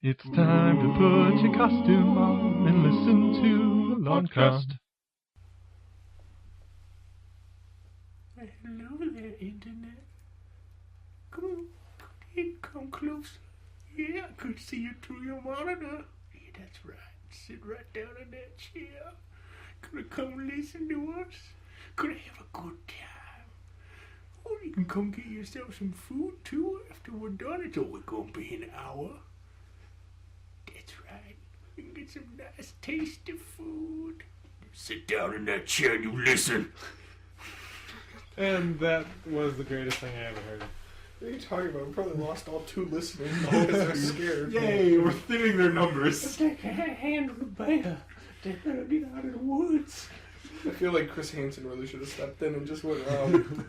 It's time to put your costume on and listen to the Lawncast. Hello there, Internet. Come close. Yeah, I could see you through your monitor. Yeah, that's right. Sit right down in that chair. Gonna come listen to us. Gonna have a good time. Or you can come get yourself some food too after we're done. It's only gonna be an hour. That's right. You can get some nice tasty food. Sit down in that chair and you listen. And that was the greatest thing I ever heard. What are you talking about? We probably lost all 2 listeners because they're scared. Yay, we're thinning their numbers. Take a hand of the bear. They better get out of the woods. I feel like Chris Hansen really should have stepped in and just went,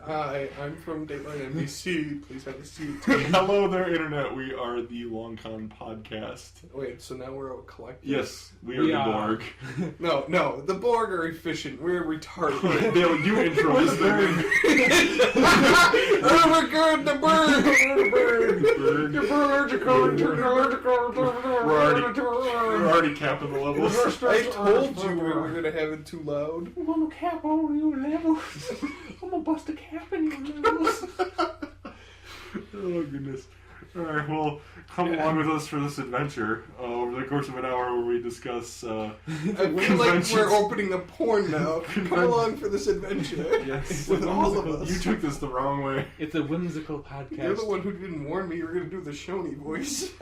hi, I'm from Dateline NBC. Please have a seat. Hello there, Internet. We are the LongCon podcast. Wait, so now we're a collective? Yes, we are the Borg. No, the Borg are efficient. We're retarded. Dale, you intro this thing. Oh my god, the bird! We're already capping the levels. I told you we were going to have it too loud. I'm gonna cap all your levels. I'm gonna bust a cap in your levels. Oh, goodness. Alright, well, come along with us for this adventure over the course of an hour where we discuss I feel like we're opening a porn now. Come along for this adventure. Yes. With all of us. You took this the wrong way. It's a whimsical podcast. You're the one who didn't warn me you were going to do the Shoney voice.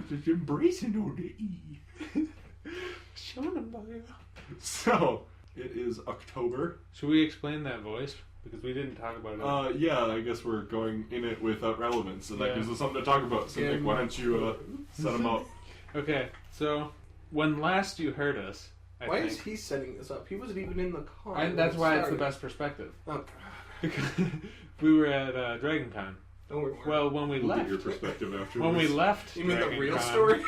Just embracing all the E. So, it is October. Should we explain that voice? Because we didn't talk about it. Yeah, I guess we're going in it without relevance, and that gives us something to talk about. So, Nick, why don't you set them up? Okay, so when last you heard us, Why is he setting this up? He wasn't even in the car. And that's why it's the best perspective. Oh, Because we were at DragonCon. don't worry. Well, when we We'll left, get your perspective afterwards. when we left, You mean the real DragonCon, story?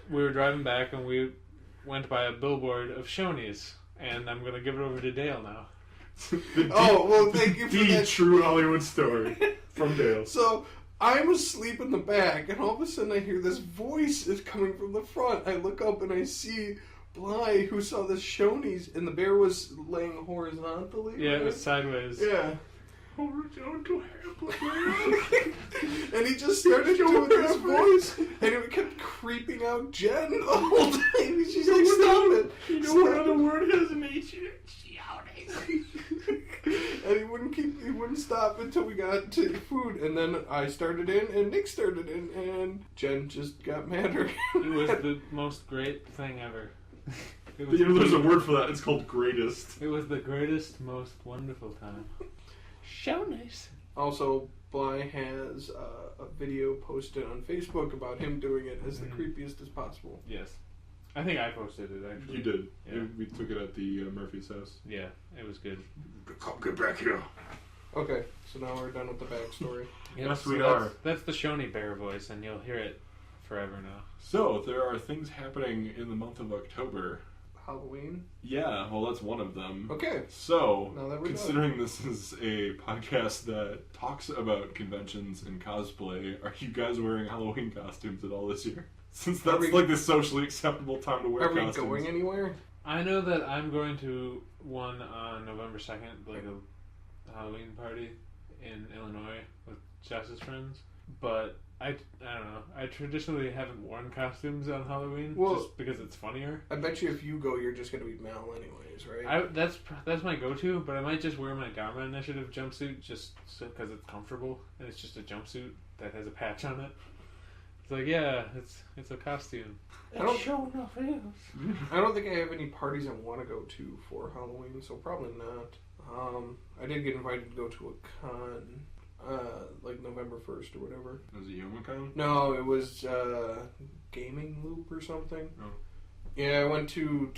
We were driving back and we went by a billboard of Shoney's, and I'm gonna give it over to Dale now. Well, thank you for The that. true Hollywood story from Dale. So, I'm asleep in the back, and all of a sudden I hear this voice is coming from the front. I look up and I see Bly, who saw the Shoney's, and the bear was laying horizontally. Yeah, right? it was sideways. Yeah. Horizontal hairplane. And he just started doing this voice, and it kept creeping out Jen the whole time. She's like, stop it. You know what other word has an H in it? And he wouldn't stop until we got to food, and then I started in, and Nick started in, and Jen just got madder. It was the most great thing ever. It was, There's a word for that. It's called greatest. it was the greatest, most wonderful time. Shoney's. Also, Bly has a video posted on Facebook about him doing it as the creepiest as possible. Yes. I think I posted it, actually. You did. Yeah. We took it at the Murphy's house. Yeah, it was good. Come get back here. Okay, so now we're done with the backstory. Yes, so we that's, are. That's the Shoney Bear voice, and you'll hear it forever now. So, there are things happening in the month of October. Halloween? Yeah, well, that's one of them. Okay. So, Now that we're considering this is a podcast that talks about conventions and cosplay, are you guys wearing Halloween costumes at all this year? Since that's like the socially acceptable time to wear Are we costumes. going anywhere? I know that I'm going to one on November 2nd, like a Halloween party in Illinois with Jess's friends, but I don't know. I traditionally haven't worn costumes on Halloween just because it's funnier. I bet you if you go, you're just going to be Mal anyways, right? That's my go-to, but I might just wear my Gamma Initiative jumpsuit just because it's comfortable, and it's just a jumpsuit that has a patch on it. It's like, yeah, it's a costume. I don't think I have any parties I want to go to for Halloween, so probably not. I did get invited to go to a con, like November 1st or whatever. Was it Yomicon? No, it was Gaming Loop or something. Oh. Yeah, I went to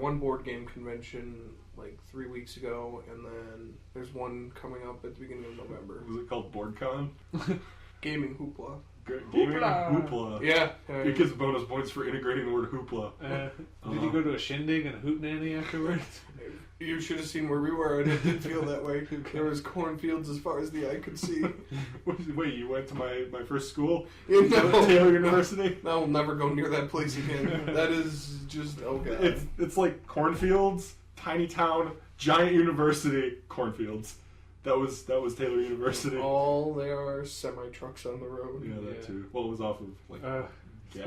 one board game convention like 3 weeks ago, and then there's one coming up at the beginning of November. Was it called BoardCon? Gaming Hoopla. Gaming Hoopla. Yeah. It gives bonus points for integrating the word hoopla. Did you go to a shindig and a hootenanny afterwards? You should have seen where we were, and it did feel that way. There was cornfields as far as the eye could see. Wait, you went to my first school? You know, Taylor University? I will never go near that place again. That is just, oh god. It's like cornfields, tiny town, giant university, cornfields. That was Taylor University. All there are semi-trucks on the road. Yeah, that Yeah. too. Well, it was off of like. gas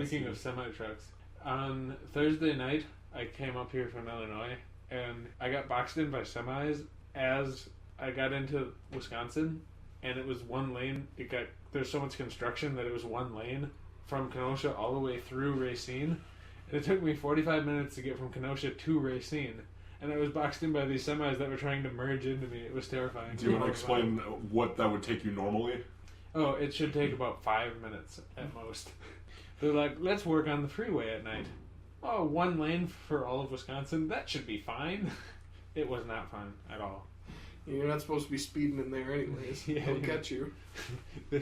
Speaking of semi-trucks, on Thursday night, I came up here from Illinois, and I got boxed in by semis as I got into Wisconsin, and it was one lane. There's so much construction that it was one lane from Kenosha all the way through Racine, and it took me 45 minutes to get from Kenosha to Racine. And I was boxed in by these semis that were trying to merge into me. It was terrifying. Do you want to explain what that would take you normally? Oh, it should take about 5 minutes at most. They're like, let's work on the freeway at night. Oh, one lane for all of Wisconsin? That should be fine. It was not fun at all. You're not supposed to be speeding in there anyways. Yeah. They'll catch you. We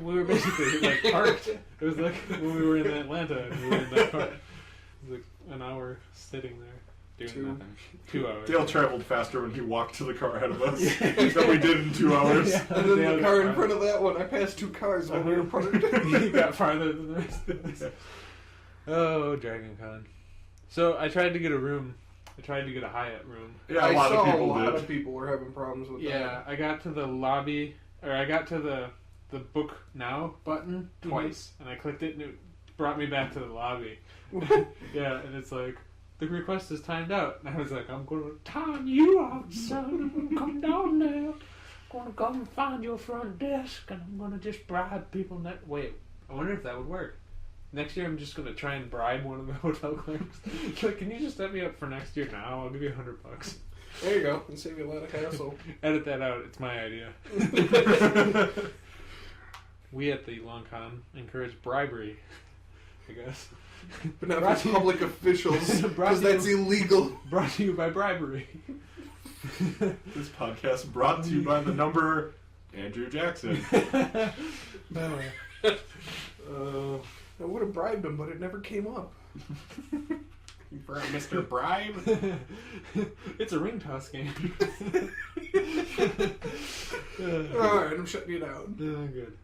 were basically like parked. It was like when we were in Atlanta and we were in that park. It was like an hour sitting there doing nothing. 2 hours. Dale traveled faster when he walked to the car ahead of us than we did in 2 hours. Yeah. And then Dale the car got in front of that one, I passed 2 cars while we were parked. He got farther than the rest of us. Oh, Dragon Con. So I tried to get a room. I tried to get a Hyatt room. Yeah, a lot I of saw people a lot did. of people were having problems with Yeah, that. I got to the lobby, or I got to the book now button twice, and I clicked it, and it brought me back to the lobby. Yeah, and it's like, the request is timed out. And I was like, I'm going to time you out, son. I'm going to come down there. I'm going to come and find your front desk, and I'm going to just bribe people. Wait, I wonder if that would work. Next year, I'm just going to try and bribe one of the hotel clerks. Like, can you just set me up for next year now? I'll give you $100. There you go. And save you a lot of hassle. Edit that out. It's my idea. We at the Long Con encourage bribery, I guess. But not Brought for to public officials, Brought because to that's illegal. Brought to you by bribery. This podcast brought to you by the number Andrew Jackson. I would have bribed him, but it never came up. For Mr. Bribe. It's a ring toss game. Alright, I'm shutting you down. Good.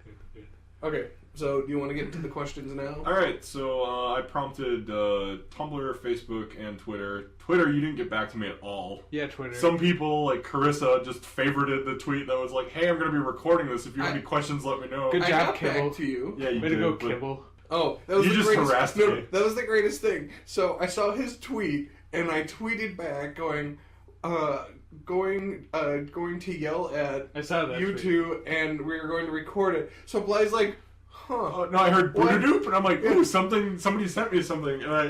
Okay, so do you want to get into the questions now? Alright, so I prompted Tumblr, Facebook, and Twitter. Twitter, you didn't get back to me at all. Yeah, Twitter. Some people, like Carissa, just favorited the tweet that was like, hey, I'm going to be recording this. If you have any questions, let me know. Good I job, got Kibble. back to you. Yeah, you Way did. to go, but- Kibble. Oh, that was You the just greatest, harassed no, me. that was the greatest thing. So I saw his tweet, and I tweeted back going to yell at I saw that. you tweet. two, and we were going to record it. So Bly's like, huh. No, I heard What? Boodadoop, and I'm like, ooh, somebody sent me something. And I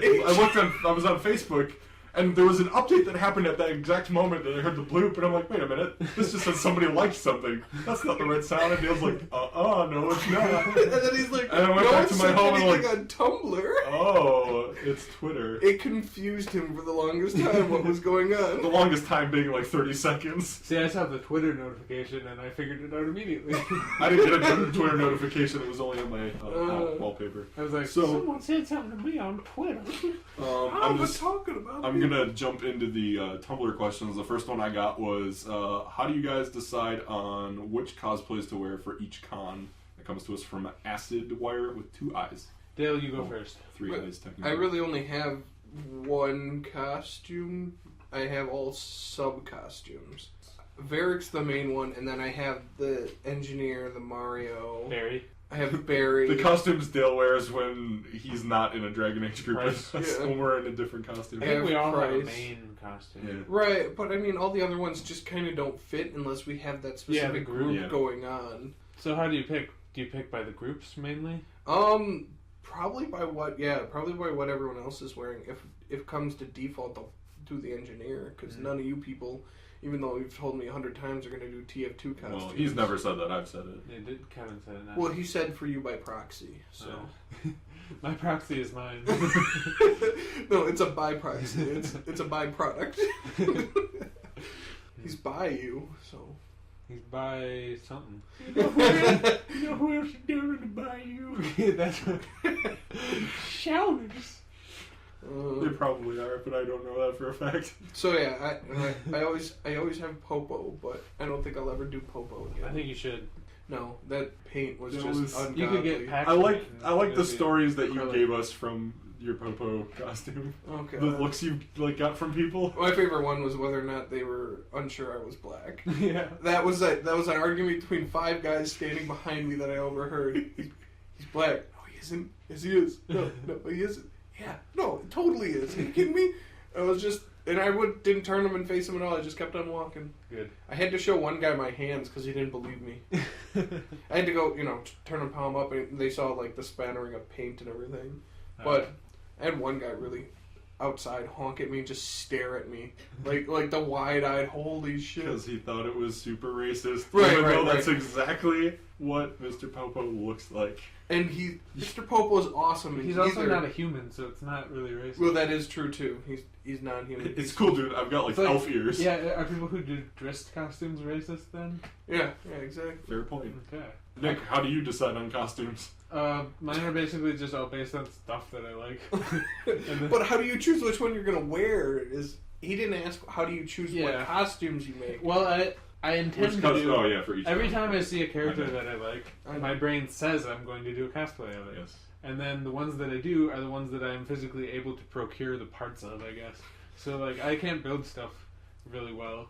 was on Facebook, and there was an update that happened at that exact moment, and I heard the bloop, and I'm like, wait a minute, this just says somebody liked something. That's not the right sound. And Dale's like, no, it's not. And then he's like, And I went no back one to my said home and anything like- on Tumblr. Oh, it's Twitter. It confused him for the longest time what was going The on. longest time being like 30 seconds. See, I saw the Twitter notification and I figured it out immediately. I didn't get a Twitter notification. It was only on my wallpaper. I was like, So- someone said something to me on Twitter. I'm We're just talking about I'm you. gonna jump into the Tumblr questions. The first one I got was, how do you guys decide on which cosplays to wear for each con? It comes to us from Acid Wire with 2 eyes. Dale, you go first. 3 eyes, technically. I really only have one costume. I have all sub costumes. Varric's the main one, and then I have the engineer, the Mario. Barry. I have Barry. The costumes Dale wears when he's not in a Dragon Age group. Right. That's Yeah. when we're in a different costume. I think we all have a Price. main costume. Yeah. Right, but I mean, all the other ones just kind of don't fit unless we have that specific the group group. Yeah. going on. So how do you pick? Do you pick by the groups mainly? Probably by what? Yeah, probably by what everyone else is wearing. If it comes to default, they'll do the engineer because none of you people, even though you've told me 100 times, are going to do TF2 costumes. Well, he's never said that. I've said it. They did. Kevin said it. Now. Well, he said for you by proxy. So My proxy is mine. no, it's a by proxy. It's a byproduct. He's by you, so. He's by something. You know who else is down in the bayou? That's Shouters. They probably are, but I don't know that for a fact. So yeah, I always have Popo, but I don't think I'll ever do Popo again. I think you should. No, that paint was It just was- ungodly. You could get packed. I like the stories that you acrylic. gave us from your Popo costume. Okay. The looks you got from people. My favorite one was whether or not they were unsure I was black. Yeah. That was an argument between 5 guys standing behind me that I overheard. He's black. No, he isn't. Yes, he is. No, he isn't. Yeah, no, it totally is. Are you kidding me? I was just, and I didn't turn him and face him at all. I just kept on walking. Good. I had to show one guy my hands because he didn't believe me. I had to go, turn a palm up, and they saw like the spattering of paint and everything. But I had one guy really outside honk at me and just stare at me like the wide-eyed holy shit. Because he thought it was super racist. Right, even right, though right. that's exactly what Mr. Popo looks like. And Mr. Popo is awesome. And He's also not a human, so it's not really racist. Well, that is true too. He's non-human. It's cool, dude. I've got like It's like- elf ears. Yeah, are people who do dressed costumes racist then? Yeah, exactly. Fair point. Okay. Nick, how do you decide on costumes? Mine are basically just all based on stuff that I like. And then- But how do you choose which one you're gonna wear? He didn't ask how do you choose what Yeah. costumes you make? well, I intend to do. Oh yeah, for each. Every one. time I see a character Okay. that I like, I know. my brain says I'm going to do a cosplay of it. Yes. And then the ones that I do are the ones that I'm physically able to procure the parts of, I guess. So, like, I can't build stuff really well.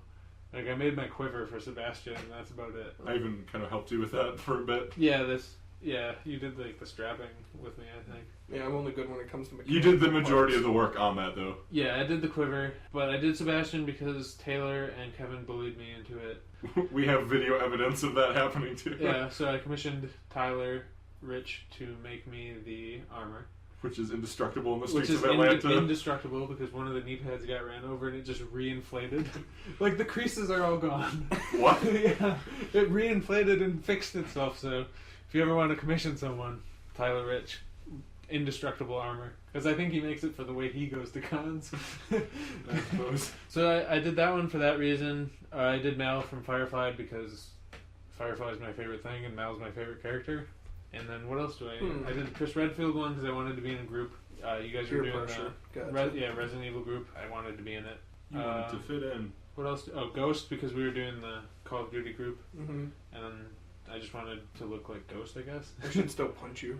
Like, I made my quiver for Sebastian, and that's about it. I even kind of helped you with that for a bit. Yeah, you did, like, the strapping with me, I think. Yeah, I'm only good when it comes to You did the mechanical majority of parts. the work on that, though. Yeah, I did the quiver, but I did Sebastian because Taylor and Kevin bullied me into it. We have video evidence of that happening too. Yeah, so I commissioned Tyler Rich to make me the armor. Which is indestructible in the Which streets is of Atlanta. indestructible because one of the knee pads got ran over and it just reinflated. Like the creases are all gone. What? Yeah, it reinflated and fixed itself. So if you ever want to commission someone, Tyler Rich, indestructible armor, because I think he makes it for the way he goes to cons. I suppose. So I did that one for that reason. I did Mal from Firefly because Firefly is my favorite thing and Mal's my favorite character. And then what else do I? I did the Chris Redfield one because I wanted to be in a group. You guys Peer were doing pressure. the Gotcha. Resident Evil group. I wanted to be in it. You wanted to fit in. What else? Ghost because we were doing the Call of Duty group, Mm-hmm. and then I just wanted to look like Ghost, I guess. I should still punch you.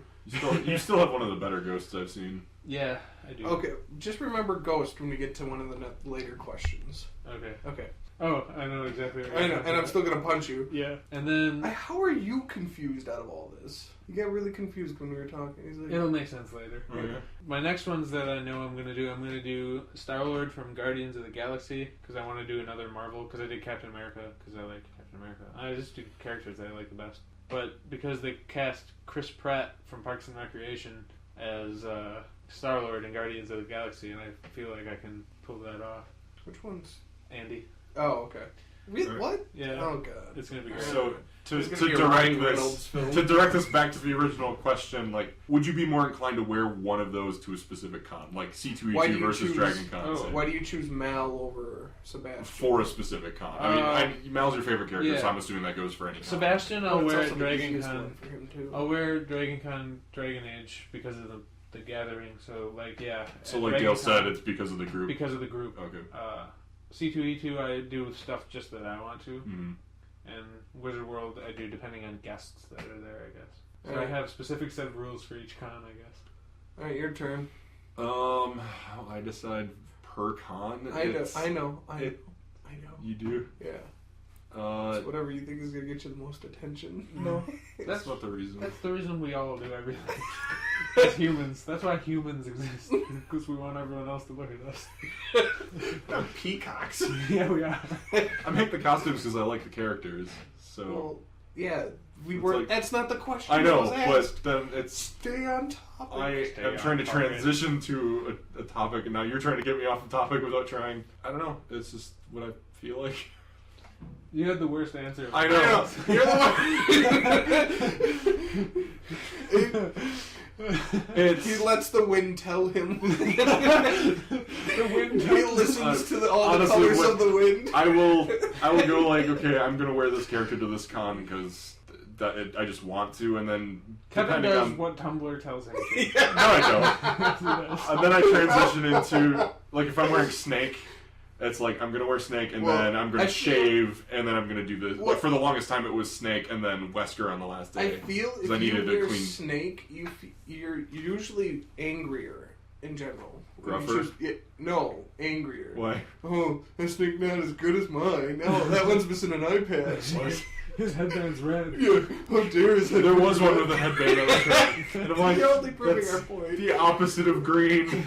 You still have one of the better ghosts I've seen. Yeah, I do. Okay, just remember Ghost when we get to one of the later questions. Okay. Okay. Oh, I know exactly. What I know, and I'm still gonna punch you. Yeah, and then How are you confused out of all this? You got really confused when we were talking. He's like, it'll make sense later. Okay. My next ones that I know I'm gonna do Star-Lord from Guardians of the Galaxy because I want to do another Marvel because I did Captain America because I like Captain America. I just do characters that I like the best. But because they cast Chris Pratt from Parks and Recreation as Star-Lord in Guardians of the Galaxy, and I feel like I can pull that off. which ones? Andy. Oh, okay. Alright. What? Yeah. Oh god. It's gonna be great. So to It's gonna be a direct Ryan Reynolds this film. to direct this back to the original question, like, would you be more inclined to wear one of those to a specific con, like Why do C2E2 you versus choose- Dragon Con? oh, say? Why do you choose Mal over Sebastian? For a specific con. I mean, Mal's your favorite character, yeah. so I'm assuming that goes for any con. Sebastian, Oh, I'll it's wear also at the Dragon easiest Con. one for him too. I'll wear Dragon Con Dragon Age because of the gathering. So like yeah. So at like Dragon Dale Con, said, it's because of the group. because of the group. Okay. C2E2 I do stuff just that I want to, Mhm. and Wizard World I do depending on guests that are there. I guess. So Alright. I have specific set of rules for each con. I guess. All right, your turn. I decide per con. I know. it's- I know. it- I know. You do. Yeah. Uh, It's whatever you think is gonna get you the most attention. No, that's not the reason. that's the reason we all do everything. As humans, that's why humans exist because we want everyone else to look at us. They're peacocks. Yeah, we are. I make the costumes because I like the characters. So Well, yeah, we It's were. like- That's not the question. I that know, was asked. but then it's. Stay on topic. I Stay am on trying to target. transition to a topic, and now you're trying to get me off the topic without trying. I don't know. It's just what I feel like. You had the worst answer. I know. You're the one. He lets the wind tell him. The wind He listens to all the Honestly, colors what- of the wind. I will go like, okay, I'm gonna wear this character to this con because I just want to, and then Kevin depending does on what Tumblr tells him to. no, I don't. And then I transition into like if I'm wearing Snake, it's like I'm gonna wear Snake, and then I'm gonna shave, and then I'm gonna do this. Like for the longest time, it was Snake, and then Wesker on the last day. I feel if I you needed to wear clean. Snake, you're usually angrier in general. Gruffer? No, angrier. Why? Oh, that Snake not as good as mine. Oh, that one's missing an eye patch. His headband's red. Yeah, how dare his head There be was one red? with a headband on the shirt. And I'm like, You're only proving that's our point. the opposite of green.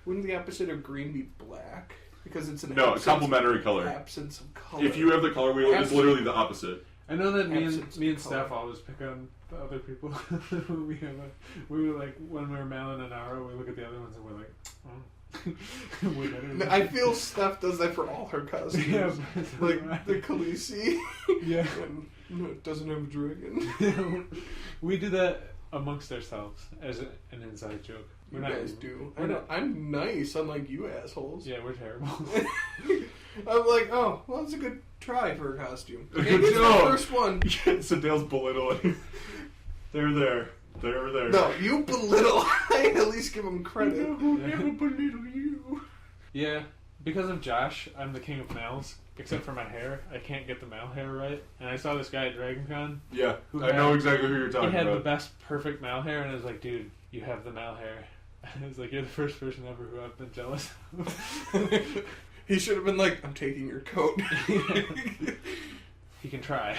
Wouldn't the opposite of green be black? Because it's an No, absence, complementary color. absence of color. If you have the color wheel, it's literally the opposite. I know that me Absence and of Steph color. always pick on the other people. we were like when we were Malin and Ara, we look at the other ones and we're like, oh, we're better. No, I feel Steph does that for all her costumes. Yeah, like the Khaleesi. Yeah. And, no, it doesn't have a dragon. We do that amongst ourselves as an inside joke. You We're not, guys do. we're not- I'm nice, unlike you assholes. Yeah, we're terrible. I'm like, oh, well, it's a good try for a costume. Good Maybe it's job. my first one. So Dale's belittling. They're there. They're there. No, you belittle. I at least give them credit. who never belittle you. Yeah, because of Josh, I'm the king of males. Except for my hair, I can't get the male hair right. And I saw this guy at DragonCon. Yeah, Who I know had- exactly who you're He talking had the about. best, perfect male hair, and I was like, dude, you have the male hair. And I was like, you're the first person ever who I've been jealous of. He should have been like, I'm taking your coat. He can try.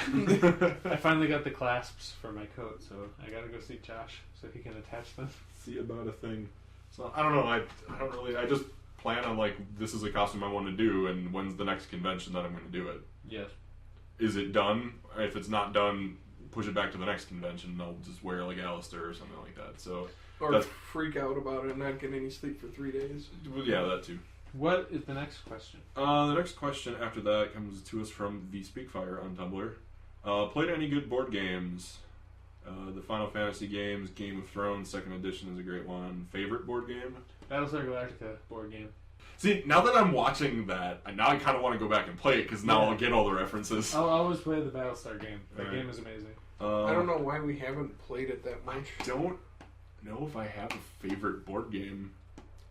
I finally got the clasps for my coat, so I gotta go see Josh so he can attach them. See about a thing. So I don't know. I don't really. I just plan on like this is a costume I want to do, and when's the next convention that I'm going to do it? Yes. Is it done? If it's not done, push it back to the next convention. I'll just wear like Alistair or something like that. So Or That's- freak out about it and not get any sleep for 3 days. well, yeah, that too. What is the next question? The next question after that comes to us from the Speakfire on Tumblr. Played any good board games? The Final Fantasy games, Game of Thrones 2nd edition is a great one. Favorite board game? Battlestar Galactica board game. See, now that I'm watching that, now I kind of want to go back and play it because now Yeah. I'll get all the references. I'll always play the Battlestar game. That Right. game is amazing. I don't know why we haven't played it that much. Don't know if I have a favorite board game.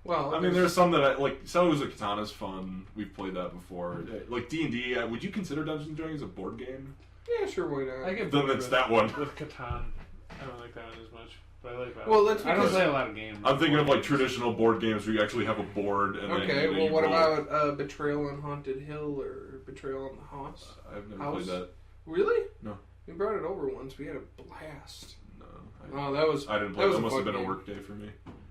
Well, I mean, there's some that I like. Shadows of Katana's fun. We've played that before. Like D&D. Would you consider Dungeons and Dragons a board game? yeah, sure, why not? I get Then bored it's with, that one. with Catan. I don't like that one as much, but I like that. Well, that's I don't because- play a lot of games. I'm thinking of like Board games. traditional board games where you actually have a board and Okay, then well, you what roll. about Betrayal on Haunted Hill or Betrayal on the House? I've never House? played that. Really? No. We brought it over once. We had a blast. No, Oh, that was I didn't that play. was That a must have fun been a game. work day for me.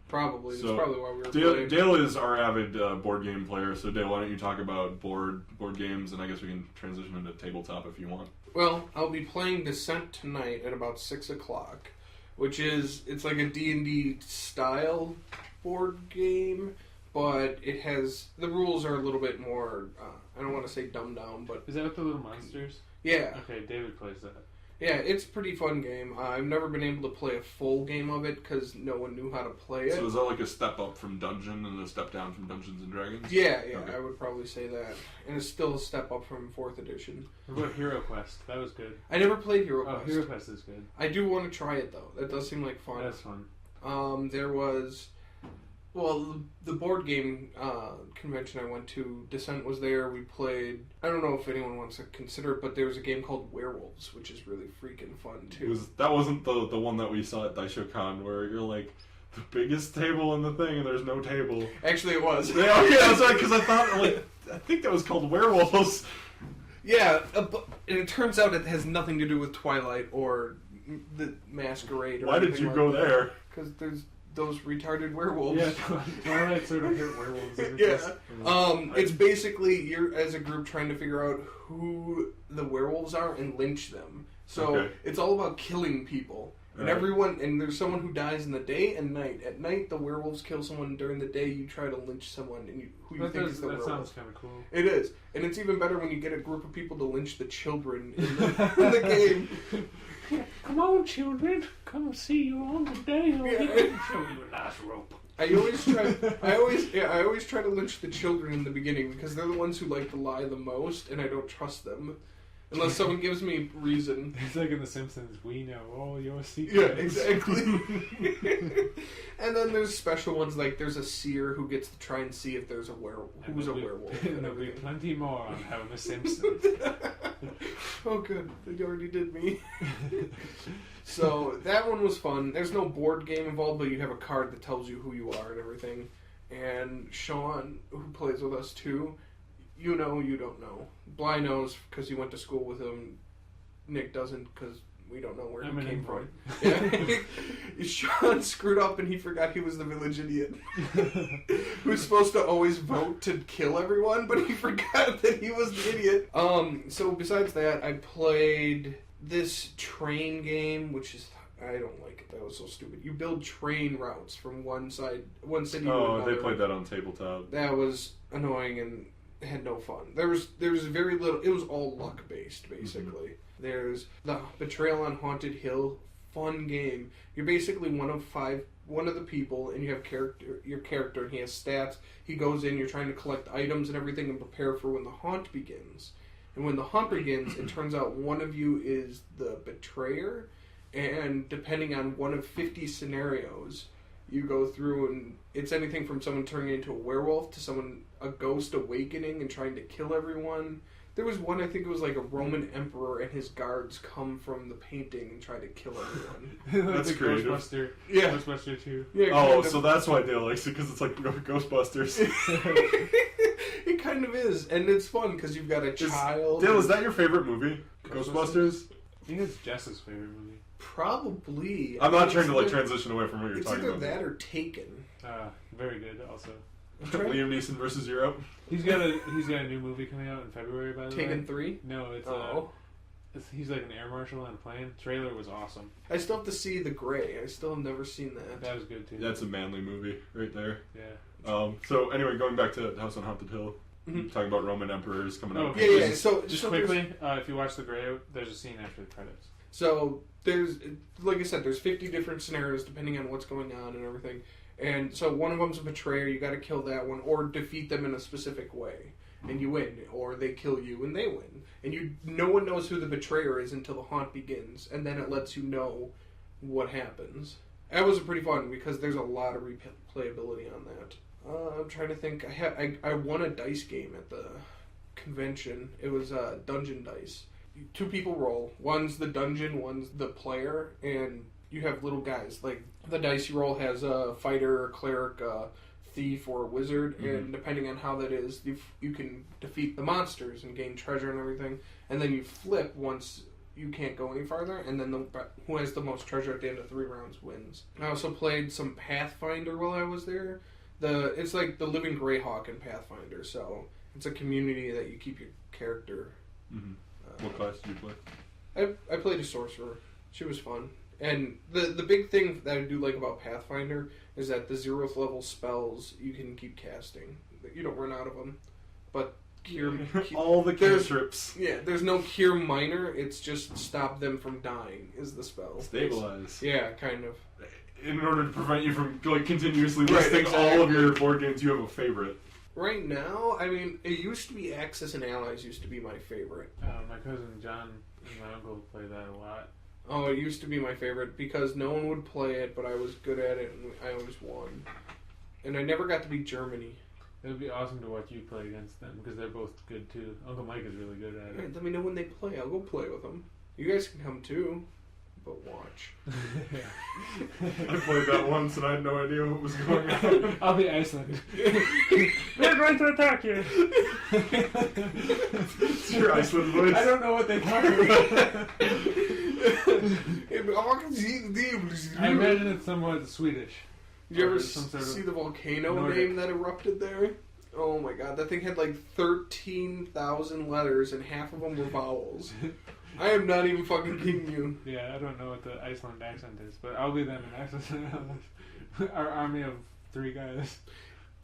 Probably. So, That's probably why we were Dale, playing. Dale is our avid board game player. So Dale, why don't you talk about board games, and I guess we can transition into tabletop if you want. Well, I'll be playing Descent tonight at about 6 o'clock, which is, it's like a D&D style board game, but it has, the rules are a little bit more, I don't want to say dumbed down, but Is that with the little monsters? yeah. Okay, David plays that. Yeah, it's a pretty fun game. I've never been able to play a full game of it because no one knew how to play it. So is that like a step up from Dungeon and a step down from Dungeons and Dragons? Yeah, Okay. I would probably say that. And it's still a step up from 4th edition. What about Hero Quest? That was good. I never played Hero Oh, Quest. Hero Quest is good. I do want to try it though. That does seem like fun. That's fun. There was, well, the board game convention I went to, Descent was there. We played, I don't know if anyone wants to consider it, but there was a game called Werewolves, which is really freaking fun too. That wasn't the one that we saw at DaishoCon where you're like the biggest table in the thing and there's no table. Actually, it was. Yeah, okay, that's right. Because I thought I think that was called Werewolves. Yeah, and it turns out it has nothing to do with Twilight or the Masquerade. Or Why did you go there? Because there's those retarded werewolves. Yeah, Twilight sort of hit werewolves. Isn't Yeah. it? It's basically you're as a group trying to figure out who the werewolves are and lynch them. So Okay. it's all about killing people. And Right. everyone, and there's someone who dies in the day and night. At night, the werewolves kill someone. During the day, you try to lynch someone, and who you think is the that werewolf. sounds kind of cool. It is, and it's even better when you get a group of people to lynch the children in the game. Come on, children. Come see you on the day. I'll Yeah. show you a nice rope. I always try to lynch the children in the beginning because they're the ones who like to lie the most, and I don't trust them. Unless someone gives me reason. It's like in The Simpsons, we know all your Yeah, secrets. exactly. And then there's special ones, like there's a seer who gets to try and see if there's a werewolf. Who's a werewolf. And there'll be plenty more on Homer Simpson. Oh, good. They already did me. So that one was fun. There's no board game involved, but you have a card that tells you who you are and everything. And Sean, who plays with us too, you know, you don't know. Bly knows because he went to school with him. Nick doesn't because we don't know where I'm he an came import. from. Yeah. Sean screwed up and he forgot he was the village idiot. Who's supposed to always vote to kill everyone, but he forgot that he was the idiot. So besides that, I played this train game, which is... I don't like it. That was so stupid. You build train routes from one city to another. they played that on tabletop. That was annoying and had no fun. There was very little. It was all luck based, basically. There's the Betrayal on Haunted Hill, fun game. You're basically one of the people, and you have your character, and he has stats. He goes in. You're trying to collect items and everything, and prepare for when the haunt begins. And when the haunt begins, it turns out one of you is the betrayer. And depending on one of 50 scenarios, you go through, and it's anything from someone turning into a werewolf to a ghost awakening and trying to kill everyone. There was one, I think it was like a Roman emperor, and his guards come from the painting and try to kill everyone. That's Like creative. Ghostbuster. Yeah. Ghostbuster 2. Yeah, Oh, kind of. so that's why Dale likes it, because it's like Ghostbusters. It kind of is, and it's fun because you've got a child. Dale, is that your favorite movie? Ghostbusters? I think it's Jess's favorite movie. Probably. I'm not trying to like It's transition away from what you're It's talking either about. that or Taken. Very good, also. Liam Neeson versus Europe. He's got a new movie coming out in February, by the way. Taken 3? No, it's Oh. he's like an air marshal on a plane. Trailer was awesome. I still have to see The Grey. I still have never seen that. That was good too. That's a manly movie right there. Yeah. So anyway, going back to House on Haunted Hill, Mhm. talking about Roman emperors coming Oh, up. Yeah, yeah. So Just so there's- quickly, if you watch The Grey, there's a scene after the credits. So there's, like I said, there's 50 different scenarios depending on what's going on and everything. And so one of them's a betrayer. You got to kill that one or defeat them in a specific way, and you win. Or they kill you and they win. And no one knows who the betrayer is until the haunt begins, and then it lets you know what happens. That was pretty fun because there's a lot of replayability on that. I'm trying to think. I won a dice game at the convention. It was dungeon dice. 2 people roll. One's the dungeon, one's the player, and you have little guys. Like, the dice you roll has a fighter, a cleric, a thief, or a wizard, and depending on how that is, you can defeat the monsters and gain treasure and everything. And then you flip once you can't go any farther, and then who has the most treasure at the end of 3 rounds wins. I also played some Pathfinder while I was there. It's like the Living Greyhawk in Pathfinder, so it's a community that you keep your character. Mm-hmm. What class did you play? I played a sorcerer. She was fun. And the big thing that I do like about Pathfinder is that the 0th level spells you can keep casting. You don't run out of them. But cure All the there's- cantrips. yeah, there's no cure minor. It's just stop them from dying is the spell. Stabilize. Yeah, kind of. In order to prevent you from like continuously Right, listing all of exactly. your board games, you have a favorite. Right now, I mean, it used to be Axis and Allies used to be my favorite. My cousin John and my uncle play that a lot. Oh, it used to be my favorite because no one would play it, but I was good at it and I always won. And I never got to beat Germany. It would be awesome to watch you play against them because they're both good too. Uncle Mike is really good at Alright, it. let me know when they play. I'll go play with them. You guys can come too, but watch. I played that once and I had no idea what was going on. I'll be Iceland. We're going to attack you. It's your Iceland voice. I don't know what they talk about. I imagine it's somewhat Swedish. Did you ever Or some sort of see the volcano Nordic. name that erupted there? Oh my god, that thing had like 13,000 letters and half of them were vowels. I am not even fucking kidding you. Yeah, I don't know what the Iceland accent is, but I'll be them in Iceland. Our army of 3 guys.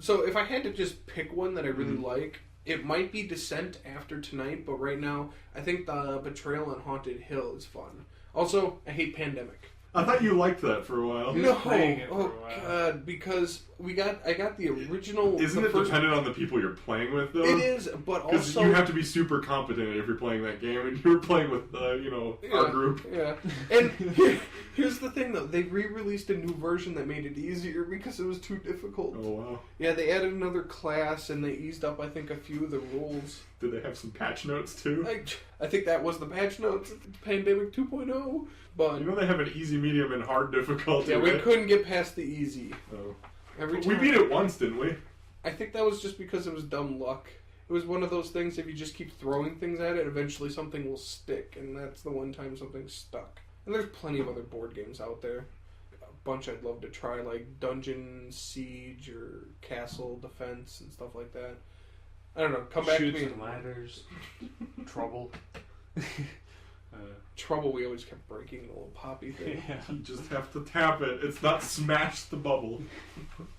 So if I had to just pick one that I really like, it might be Descent after tonight, but right now I think the Betrayal on Haunted Hill is fun. Also, I hate Pandemic. I thought you liked that for a while. was No, playing it for oh a while. god, because I got the original. Isn't the it first, dependent on the people you're playing with, though? It is, but Because also you have to be super competent if you're playing that game, and you were playing with, our group. Yeah, and here's the thing though: they re-released a new version that made it easier because it was too difficult. Oh, wow. Yeah, they added another class and they eased up, I think, a few of the rules. Did they have some patch notes, too? I think that was the patch notes, Pandemic 2.0. But You know they have an easy, medium, and hard difficulty, yeah, we right? couldn't get past the easy. Oh. Every We time. beat it once, didn't we? I think that was just because it was dumb luck. It was one of those things, if you just keep throwing things at it, eventually something will stick, and that's the one time something stuck. And there's plenty of other board games out there. A bunch I'd love to try, like Dungeon Siege or Castle Defense and stuff like that. I don't know, come back Shoots to me. and ladders. Trouble. Trouble, we always kept breaking the little poppy thing. Yeah. You just have to tap it. It's not smash the bubble.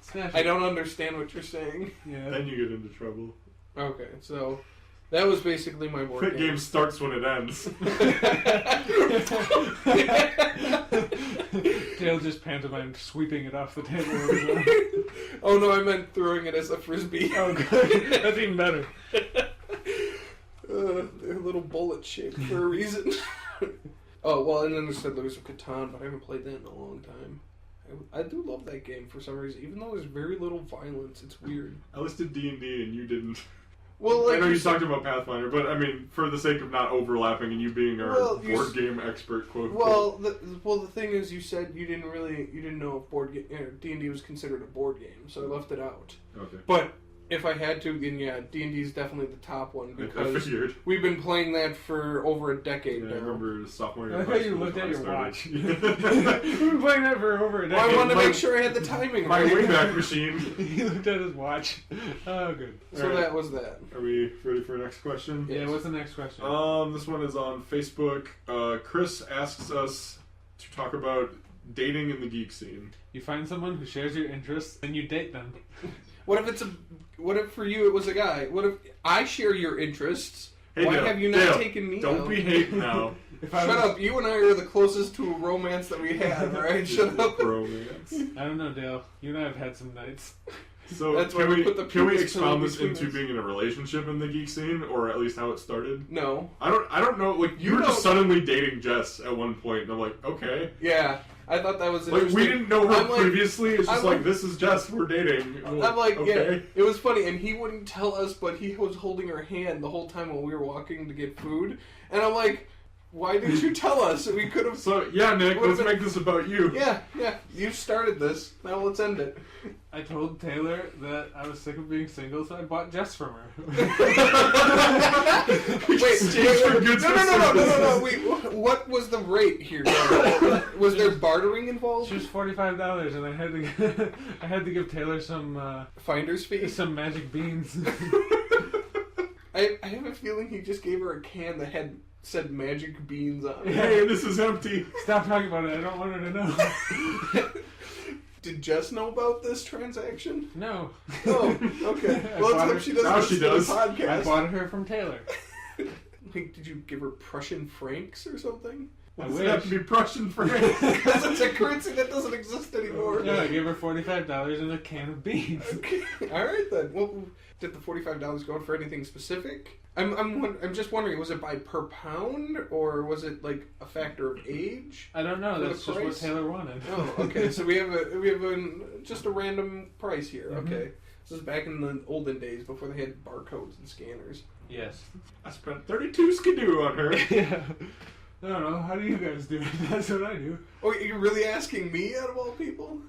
Smash I it. don't understand what you're saying. Yeah. Then you get into trouble. Okay, so that was basically my board Fit game starts when it ends. Dale just pantomimed sweeping it off the table. Oh no, I meant throwing it as a frisbee. Oh, good. That's even better. They're little bullet shaped for a reason. Oh, well, and then there's Settlers of Catan, but I haven't played that in a long time. I do love that game for some reason, even though there's very little violence. It's weird. I listed D&D and you didn't. Well, like I know you said- talked about Pathfinder, but I mean, for the sake of not overlapping and you being our Well, you board s- game expert, quote. Well, the thing is, you said you didn't know if D&D was considered a board game, so I left it out. Okay. But if I had to, then yeah, D&D is definitely the top one I because figured. we've been playing that for over a decade Yeah, I now. remember sophomore year. I of thought high you school looked at when your I watch. started. We've been playing that for over a Well, I decade. wanted to my- make sure I had the timing My right. Wayback Machine. He looked at his watch. Oh, good. So Alright. that was that. Are we ready for the next question? Yeah, what's the next question? This one is on Facebook. Chris asks us to talk about dating in the geek scene. You find someone who shares your interests, and you date them. What if for you it was a guy? What if I share your interests? Hey, Why Dale, have you not Dale, taken me Don't out? be hating now. If Shut up! You and I are the closest to a romance that we have. All right, shut up. Romance. I don't know, Dale. You and I have had some nights. So That's why can we we put the can we pubis expound pillow this between into us. being in a relationship in the geek scene, or at least how it started? No. I don't know. Like you were just don't- suddenly dating Jess at one point, and I'm like, okay. Yeah, I thought that was Like interesting. we didn't know her I'm like- previously. It's just I'm like like- this is Jess. We're dating. I'm like, okay. yeah, it was funny, and he wouldn't tell us, but he was holding her hand the whole time while we were walking to get food, and I'm like, why didn't you tell us? We could have. So yeah, Nick, Would've let's been- make this about you. Yeah, you started this. Now let's end it. I told Taylor that I was sick of being single, so I bought Jess from her. Wait, Exchange for goods for no. services. Wait, what was the rate here? Was there bartering involved? She was $45, and I had to give Taylor some Finder's fee. some magic beans. I have a feeling he just gave her a can that had said magic beans on it. Hey, this is empty. Stop talking about it. I don't want her to know. Did Jess know about this transaction? No. Oh, okay. I Well, bought let's her- hope she doesn't now listen she to the does. I podcast. bought her from Taylor. Like, did you give her Prussian francs or something? Why I does it have to wish. be Prussian French? Because it's a currency that doesn't exist anymore. Yeah, I gave her $45 and a can of beans. Okay. All right then. Well, did the $45 go for anything specific? I'm just wondering, was it by per pound or was it like a factor of age? I don't know. For the That's just what price? Taylor wanted. Oh, okay. So we have just a random price here. Okay. This is back in the olden days before they had barcodes and scanners. Yes. I spent 32 skidoo on her. Yeah. I don't know. How do you guys do it? That's what I do. Oh, you're really asking me out of all people?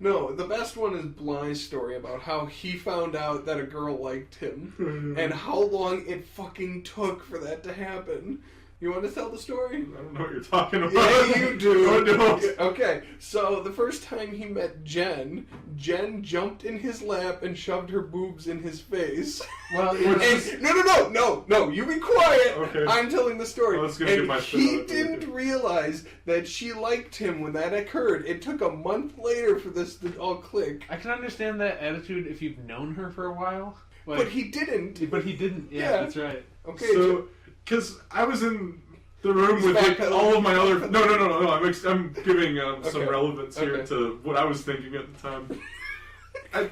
No, the best one is Bly's story about how he found out that a girl liked him and how long it fucking took for that to happen. You want to tell the story? I don't know what you're talking about. Yeah, you do. Oh, no. Okay, so the first time he met Jen jumped in his lap and shoved her boobs in his face. Well, And, no, you be quiet. Okay. I'm telling the story. I was gonna and get my spin he on it, but didn't okay. realize that she liked him when that occurred. It took a month later for this to all click. I can understand that attitude if you've known her for a while. Like, But he didn't. But he didn't. Yeah, Yeah. that's right. Okay, So, because I was in the room with like all of my other. No. I'm giving some Okay. relevance here Okay. to what I was thinking at the time.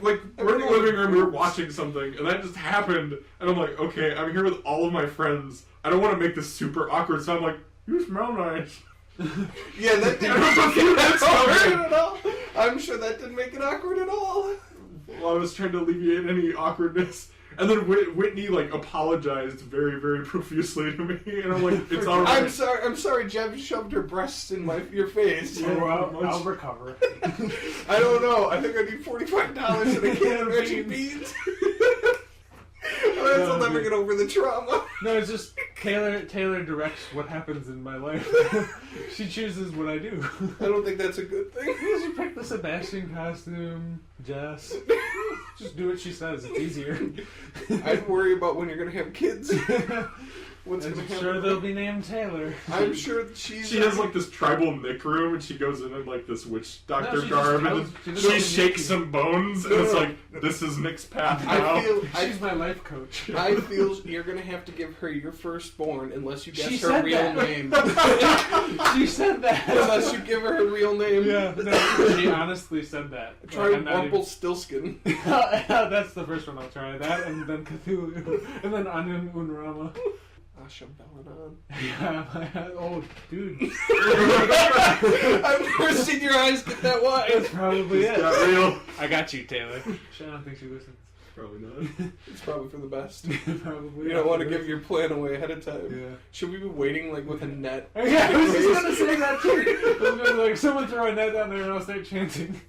We're in the living room, we were watching something, and that just happened, and I'm like, okay, I'm here with all of my friends. I don't want to make this super awkward, so I'm like, you smell nice. Yeah, that didn't make it awkward at all. I'm sure that didn't make it awkward at all. Well, I was trying to alleviate any awkwardness. And then Whitney, like, apologized very, very profusely to me, and I'm like, it's alright. I'm sorry, Jeb shoved her breasts in your face. Oh, I'll recover. I don't know. I think I need $45 and a can of Reggie beans. I'll never get over the trauma. No, it's just Taylor directs what happens in my life. She chooses what I do. I don't think that's a good thing. She picked the Sebastian costume, Jess. Just do what she says. It's easier. I'd worry about when you're gonna have kids. What's I'm gonna happen? sure they'll be named Taylor. I'm sure she's. She has like this tribal Nick room, and she goes in like this witch doctor she just garb, tells- and she then just she tells shakes Nick- some bones, and No, it's no, like, this is Nick's path now. I feel. She's my life coach. I feel you're gonna have to give her your firstborn unless you guess She her said real that. name. She said that. Unless you give her real name. Yeah, no, she honestly said that. Try Like, I'm not even- Rumpelstiltskin. That's the first one I'll try. That, and then Cthulhu, and then Onion Unrama. Asha Belladon. Yeah, oh, dude. I've never seen your eyes get that wide. That's probably it. Got real. I got you, Taylor. I don't think she listens. Probably not. It's probably for the best. Probably. You don't want to give your plan away ahead of time. Yeah. Should we be waiting like with a net? Yeah, I was just gonna say that too. I was gonna be like, someone throw a net down there and I'll start chanting.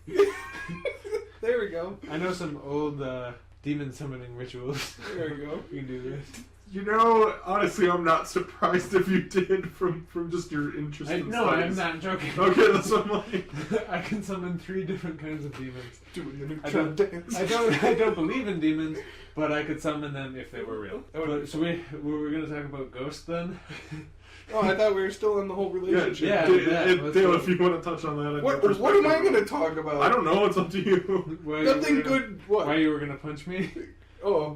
There we go. I know some old demon summoning rituals. There we go. We can do this. You know, honestly, I'm not surprised if you did from just your interest in No, I'm studies. not joking. Okay, that's what I'm like. I can summon 3 different kinds of demons. Doing the I neutron don't- dance. I don't believe in demons, but I could summon them if they were real. That would be But, so we're gonna talk about ghosts then? Oh, I thought we were still in the whole relationship. Yeah, let's Dale, go. if you want to touch on that, What am I going to talk about? I don't know. It's up to you. Why Nothing you were gonna- good. What? Why you were gonna punch me? Oh,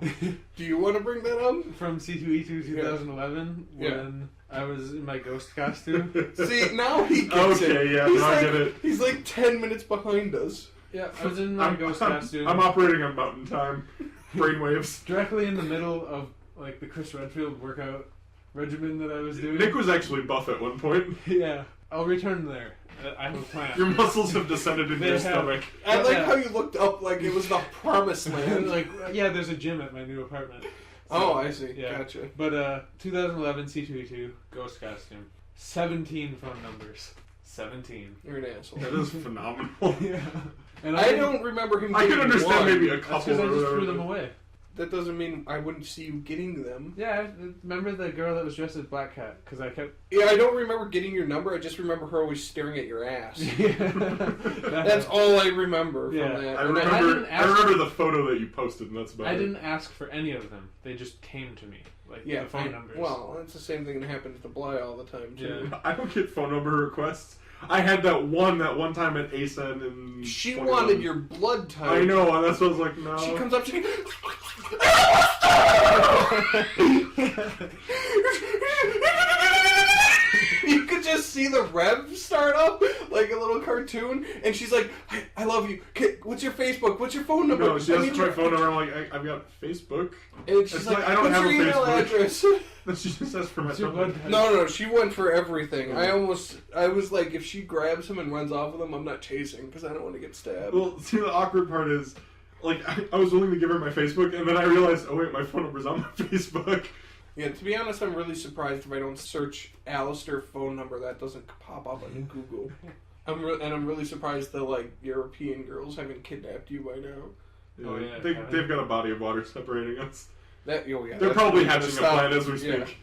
do you want to bring that up? From C2E2 2011 Yeah. when I was in my ghost costume. See, now he gets it. Okay, yeah, He's no, I like, get it. He's like 10 minutes behind us. Yeah, I was in my ghost costume. I'm operating on mountain time. Brainwaves. directly in the middle of like the Chris Redfield workout regimen that I was doing. Nick was actually buff at one point. Yeah, I'll return there. I have a plan. Your muscles have descended into They your have. stomach. I like Yeah. how you looked up like it was the promised land. like, yeah, there's a gym at my new apartment. Oh, I see. Yeah. Gotcha. But 2011 C2E2 ghost costume. 17 phone numbers. 17. You're an asshole. That is phenomenal. Yeah. And I don't remember him I getting can understand one. maybe a That's couple because I or just threw whatever. them away. That doesn't mean I wouldn't see you getting them. Yeah, I remember the girl that was dressed as Black Cat? Because I kept. Yeah, I don't remember getting your number. I just remember her always staring at your ass. That's That's all I remember from Yeah. that. I And remember. didn't I remember the photo that you posted, and that's about I it. didn't ask for any of them. They just came to me. Like yeah, the phone numbers. Well, it's the same thing that happens to Bly all the time too. Yeah. I don't get phone number requests. I had that one time at ASEN in. She 2011. wanted your blood type. I know, and that's what I was like, no. She comes up to me. You could just see the rev start up like a little cartoon, and she's like, "I love you. What's your Facebook? What's your phone number?" No, she I asked need for my your-" phone number. I'm like, I've got Facebook. And she's It's like, like, I don't "What's have your a email Facebook." address?" Then she just asked for my What's your phone blood number. type? No, she went for everything. I was like, if she grabs him and runs off with him, I'm not chasing because I don't want to get stabbed. Well, see, the awkward part is, like, I was willing to give her my Facebook, and then I realized, oh wait, my phone number's on my Facebook. Yeah, to be honest, I'm really surprised if I don't search Alistair phone number, that doesn't pop up on Google. I'm really surprised the like European girls haven't kidnapped you by now. Oh, yeah, They've got a body of water separating us. Yeah, They're that's probably gonna hatching a stop. plan as we speak.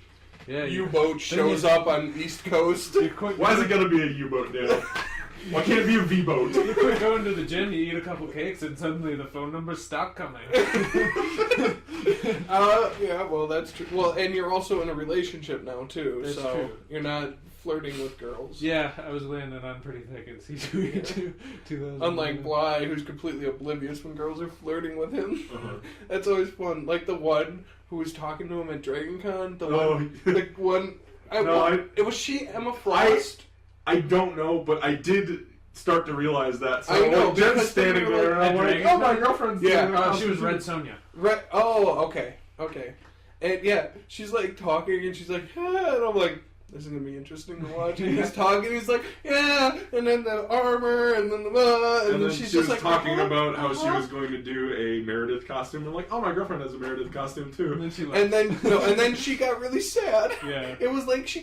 Yeah. Yeah, you U-boat shows up on East Coast. quit. Why is it gotta be a U-boat, Dale? Why can't it be a V-boat? You quit going to the gym, you eat a couple cakes, and suddenly the phone numbers stop coming. Yeah, well, that's true. Well, and you're also in a relationship now too, That's so true. you're not flirting with girls. Yeah, I was landing on pretty thick at C2E2 2000. Unlike Bly, who's completely oblivious when girls are flirting with him. Uh-huh. That's always fun. Like the one who was talking to him at Dragon Con. The Oh. one, the one Was she Emma Frost? I don't know, but I did start to realize that. So I know, like, Jen's because standing they were there, and I'm like, like, oh, my girlfriend's Yeah, standing there. She was Red Sonja. Okay. And yeah, she's like talking, and she's like, yeah, and I'm like, this is gonna be interesting to watch. And he's talking, he's like, yeah, and then the armor, and then the And then she's she was just like talking about how she was going to do a Meredith costume. I'm like, oh, my girlfriend has a Meredith costume too. And then she left. and then she got really sad. Yeah. It was like he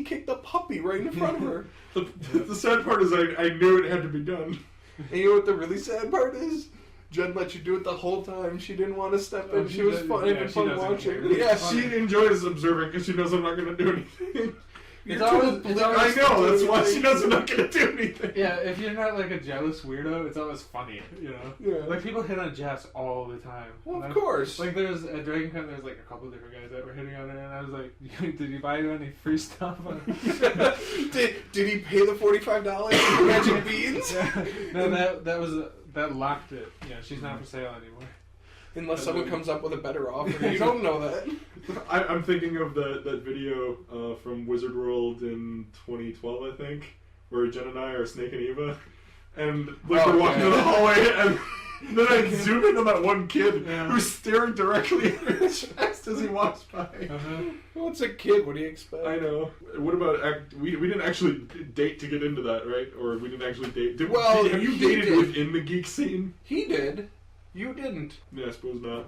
kicked a puppy right in front of her. The sad part is I knew it had to be done. And you know what the really sad part is? Jen let you do it the whole time. She didn't want to step in. Oh, She was doesn't- fun, yeah, having she fun doesn't watching. care. Yeah, She enjoys observing because she knows I'm not going to do anything. It's always I know, that's why she knows I'm not going to do anything. Yeah, if you're not like a jealous weirdo, it's always funny, you know? Yeah. Like, people hit on Jess all the time. Well, And of course. Like, there's at DragonCon, there's like a couple different guys that were hitting on her, and I was like, did you buy you any free stuff? Did he pay the $45 for magic beans? No, that locked it. Yeah, she's not for sale anymore. Unless someone comes up with a better offer. You don't know that. I'm thinking of that video from Wizard World in 2012, I think, where Jen and I are Snake and Eva, and like we're walking yeah. down the hallway, and then I zoom in on that one kid Yeah. who's staring directly at her chest as he walks by. Uh-huh. Well, it's a kid. What do you expect? I know. What about we didn't actually date to get into that, right? Or we didn't actually date. Have you he dated did. within the geek scene? He did. You didn't. Yeah, I suppose not.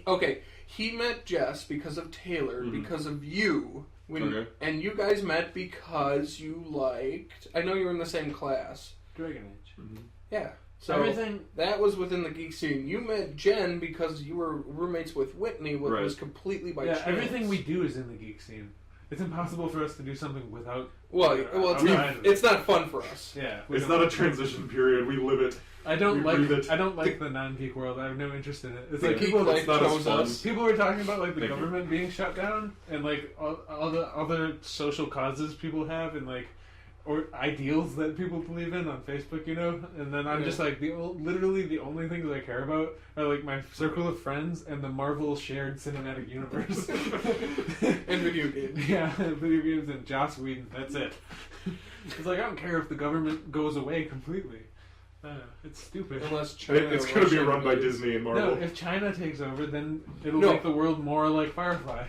Okay, he met Jess because of Taylor, because of you. Okay. And you guys met because you liked... I know you were in the same class. Dragon Age. Mm-hmm. Yeah. So Everything... that was within the geek scene. You met Jen because you were roommates with Whitney, which Right. was completely by Yeah, chance. everything we do is in the geek scene. It's impossible for us to do something without... Well, outside of it. it's not fun for us. Yeah. It's not a transition period. We live it. I don't We breathe it. like the non-geek world. I have no interest in it. It's The like geek people... life it's not as chose fun. us. People were talking about like the Thank you. government being shut down and like all the other social causes people have and like or ideals that people believe in on Facebook, you know. And then I'm just like literally the only things I care about are like my circle of friends and the Marvel shared cinematic universe And video games. Yeah, video games and Joss Whedon. That's it. It's like I don't care if the government goes away completely. It's stupid. Unless China... It's going to be run by Disney and Marvel. No, if China takes over, then it'll No. make the world more like Firefly.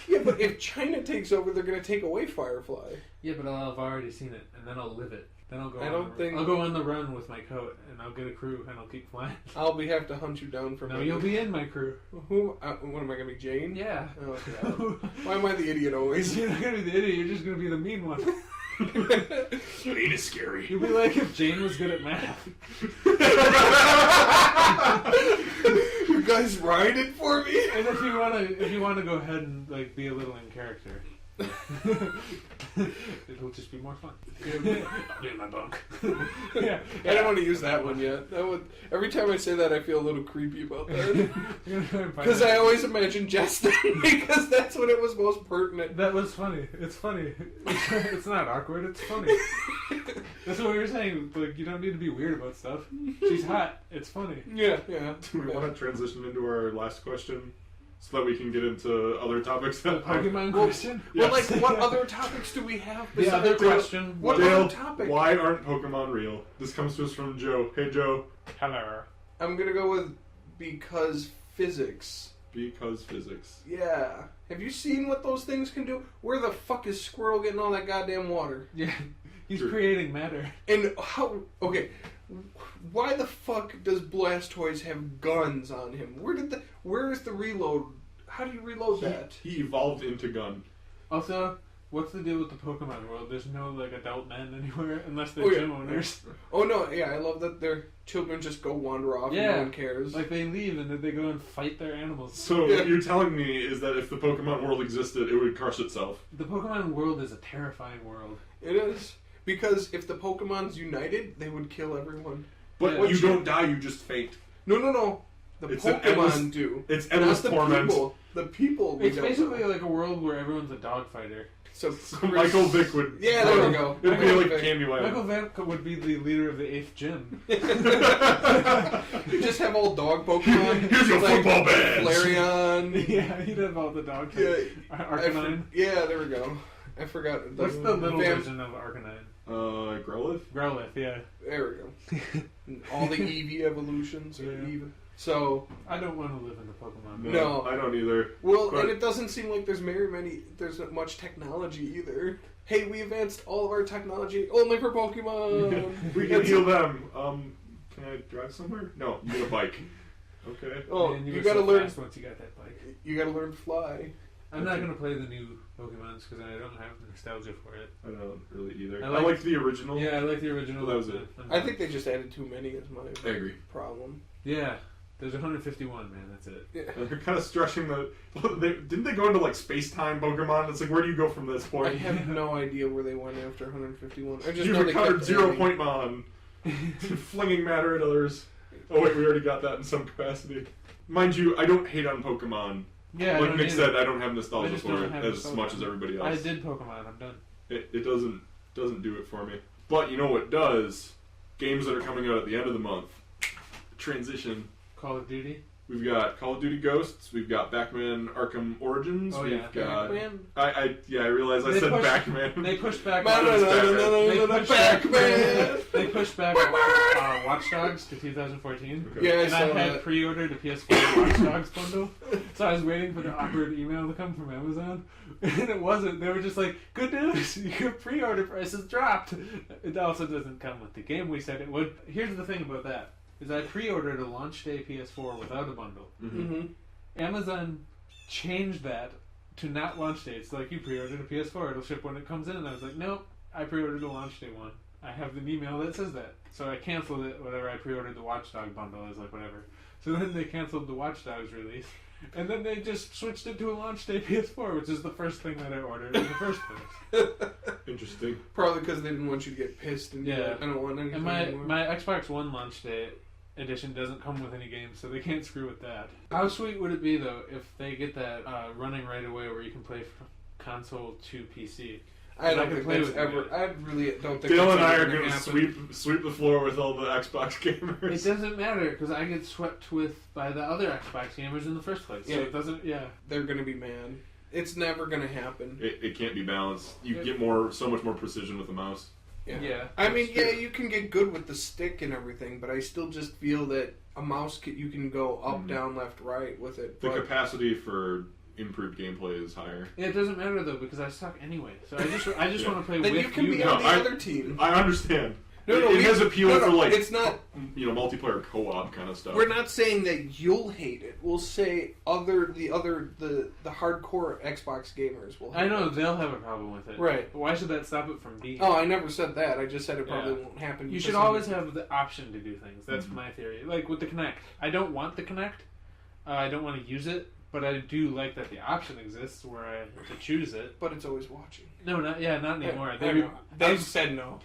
Yeah, but if China takes over, they're going to take away Firefly. Yeah, but I'll have already seen it, and then I'll live it. Then I'll go. I I'll go on the run with my coat, and I'll get a crew, and I'll keep flying. I'll have to hunt you down for No, you'll be in my crew. Who? What am I going to be, Jane? Yeah. Oh, God. Why am I the idiot always? You're not gonna be the idiot. You're just gonna be the mean one. Jane is scary. You'll be like if Jane was good at math. You guys write it for me? And if you wanna go ahead and like be a little in character, it'll just be more fun. I'll be in my bunk. Yeah. I don't want to use that one yet. Every time I say that, I feel a little creepy about that. Because I always imagine jesting, because that's when it was most pertinent. That was funny. It's funny. It's not awkward. It's funny. That's what we were saying. Like you don't need to be weird about stuff. She's hot. It's funny. Yeah. Do we want to transition into our last question so that we can get into other topics? The Pokemon Well, question. Well, Yes. like, what other topics do we have? The other besides- question. What Dale, other topic? why aren't Pokemon real? This comes to us from Joe. Hey, Joe. Hello. I'm gonna go with because physics. Because physics. Yeah. Have you seen what those things can do? Where the fuck is Squirrel getting all that goddamn water? Yeah. He's Sure. creating matter. And how... Okay. Why the fuck does Blastoise have guns on him? Where is the reload? How do you reload that? He evolved into gun. Also, what's the deal with the Pokemon world? There's no like adult men anywhere unless they're Oh, yeah. gym owners. Oh no, yeah, I love that their children just go wander off and Yeah. no one cares. Like they leave and then they go and fight their animals. So Yeah. what you're telling me is that if the Pokemon world existed, it would crush itself. The Pokemon world is a terrifying world. It is. Because if the Pokemon's united, they would kill everyone. But Yeah. you don't die, you just faint. No. The It's an Pokemon endless- do. It's endless Not the torment. people. The people. we It's don't basically know. like a world where everyone's a dog fighter. So Michael Vick would... Yeah, there we go. It'd be Michael like Vick. Candyland. Michael Vick would be the leader of the 8th gym. You just have all dog Pokemon. Here's your like football badge. Flareon. Yeah, he'd have all the dog Yeah, types. Arcanine. yeah, there we go. I forgot. What's the little version of Arcanine? Growlithe? Growlithe, yeah. There we go. All the Eevee evolutions. Yeah. So I don't want to live in the Pokemon. No. I don't either. well, But- and it doesn't seem like there's not much technology either. Hey, we advanced all of our technology only for Pokemon. We can heal them. Can I drive somewhere? No, you get a bike. Okay. Oh, Man, you were gotta so learn. fast once you got that bike. You gotta learn to fly. I'm not gonna play the new Pokemons because I don't have nostalgia for it. I don't really either. I I like- like the original. Yeah, I like the original. Well, that was it. I think they just added too many. Is my I agree. problem. Yeah, there's 151, man. That's it. Yeah. They're kind of stretching the. Didn't they go into like space time Pokemon? It's like, where do you go from this I point? have no idea where they went after 151. I just You've know they encountered kept 0 adding. Point Mon, flinging matter at others. Oh wait, we already got that in some capacity. Mind you, I don't hate on Pokemon. Yeah, I Like don't Nick either. said, I don't have I nostalgia just for don't it have as nostalgia. much as everybody else. I did Pokemon. I'm done. It doesn't do it for me. But you know what does? Games that are coming out at the end of the month. Transition. Call of Duty. We've got Call of Duty Ghosts. We've got Batman Arkham Origins. Oh, we've yeah. got. Batman? I realized I They said pushed- Batman. They pushed back. Batman. They pushed back Watch Dogs to 2014. Okay. Yeah, I And I saw had that. pre-ordered a PS4 Watch Dogs bundle, so I was waiting for the awkward email to come from Amazon, and it wasn't. They were just like, "Good news, your pre-order price has dropped." It also doesn't come with the game we said it would. Here's the thing about that: is I pre-ordered a launch day PS4 without a bundle. Mm-hmm. Amazon changed that to not launch day. It's like, you pre-ordered a PS4, it'll ship when it comes in. And I was like, nope, I pre-ordered a launch day one. I have an email that says that. So I canceled it, whatever. I pre-ordered the Watchdog bundle. I was like, whatever. So then they canceled the Watch Dogs release. And then they just switched it to a launch day PS4, which is the first thing that I ordered in the first place. Interesting. Probably because they didn't want you to get pissed and be Yeah. like, I don't want anything And my anymore. Xbox One launch day edition doesn't come with any games, so they can't screw with that. How sweet would it be, though, if they get that running right away where you can play from console to PC? I I don't could think play that's with ever. it. I really don't think. Dale that's and I ever are gonna going to happen. sweep the floor with all the Xbox gamers. It doesn't matter, because I get swept by the other Xbox gamers in the first place. So Yeah. it doesn't, They're gonna be mad. It's never gonna happen. It can't be balanced. You Yeah. get so much more precision with the mouse. Yeah. I mean, that's yeah, true. you can get good with the stick and everything, but I still just feel that a mouse you can go up, Mhm. down, left, right with it. The but capacity for improved gameplay is higher. It doesn't matter, though, because I suck anyway. So I just Yeah. want to play then with you can be No, on the I- other team. I understand. No, it has appeal for like it's not. multiplayer co-op kind of stuff. We're not saying that you'll hate it. We'll say the hardcore Xbox gamers will. Hate I know it. they'll have a problem with it. Right. But why should that stop it from being? Oh, I never said that. I just said it probably Yeah. won't happen. You for should some always reason. have the option to do things. That's Mhm. my theory. Like with the Kinect, I don't want the Kinect. I don't want to use it, but I do like that the option exists where I have to choose it. But it's always watching. No, not anymore. I They know. They've said no.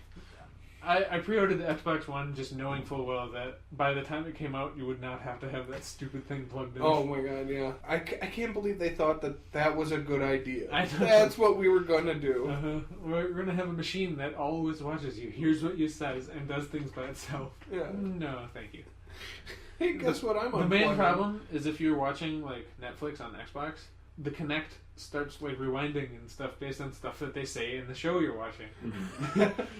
I pre-ordered the Xbox One just knowing full well that by the time it came out, you would not have to have that stupid thing plugged in. Oh my god, yeah. I can't believe they thought that was a good idea. I know. That's what we were going to do. We're gonna have a machine that always watches you, hears what you says, and does things by itself. Yeah. No, thank you. Hey, guess what I'm The main unplugging? problem is if you're watching like Netflix on Xbox, the Kinect starts like rewinding and stuff based on stuff that they say in the show you're watching.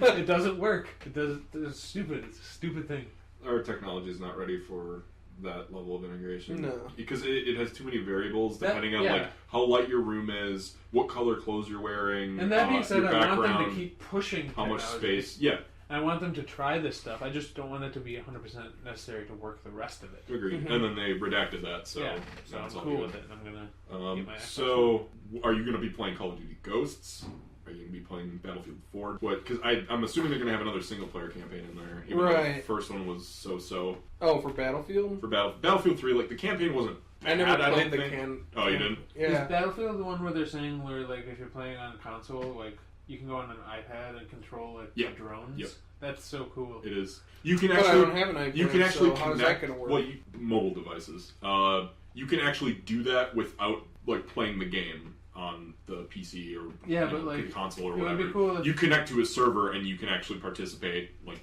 It doesn't work. It's stupid. It's a stupid thing. Our technology is not ready for that level of integration. No. Because it has too many variables That- depending on yeah. like how light your room is, what color clothes you're wearing, And that being said, your I want them to background, keep pushing how much technology. space. Yeah, I want them to try this stuff. I just don't want it to be 100% necessary to work the rest of it. agreed. Mhm. And then they redacted that, so yeah, so now it's I'm all cool good. with it. I'm gonna. Get my Xbox So, are you going to be playing Call of Duty Ghosts? Are you going to be playing Battlefield 4? What? Because I'm assuming they're going to have another single player campaign in there. Even though Right. the first one was so-so. Oh, for Battlefield? For Battlefield 3, like the campaign wasn't I never bad, I played don't the think. Oh, you didn't? Yeah. Is Battlefield the one where they're saying where like if you're playing on console, like you can go on an iPad and control like Yeah. the drones? Yep. That's so cool. It is. You can But I actually don't have an iPad, you can actually so how's connect that going to work? well, mobile devices. You can actually do that without like playing the game on the PC or Yeah, you but, know, like, console or it would whatever. be cool if- You connect to a server and you can actually participate like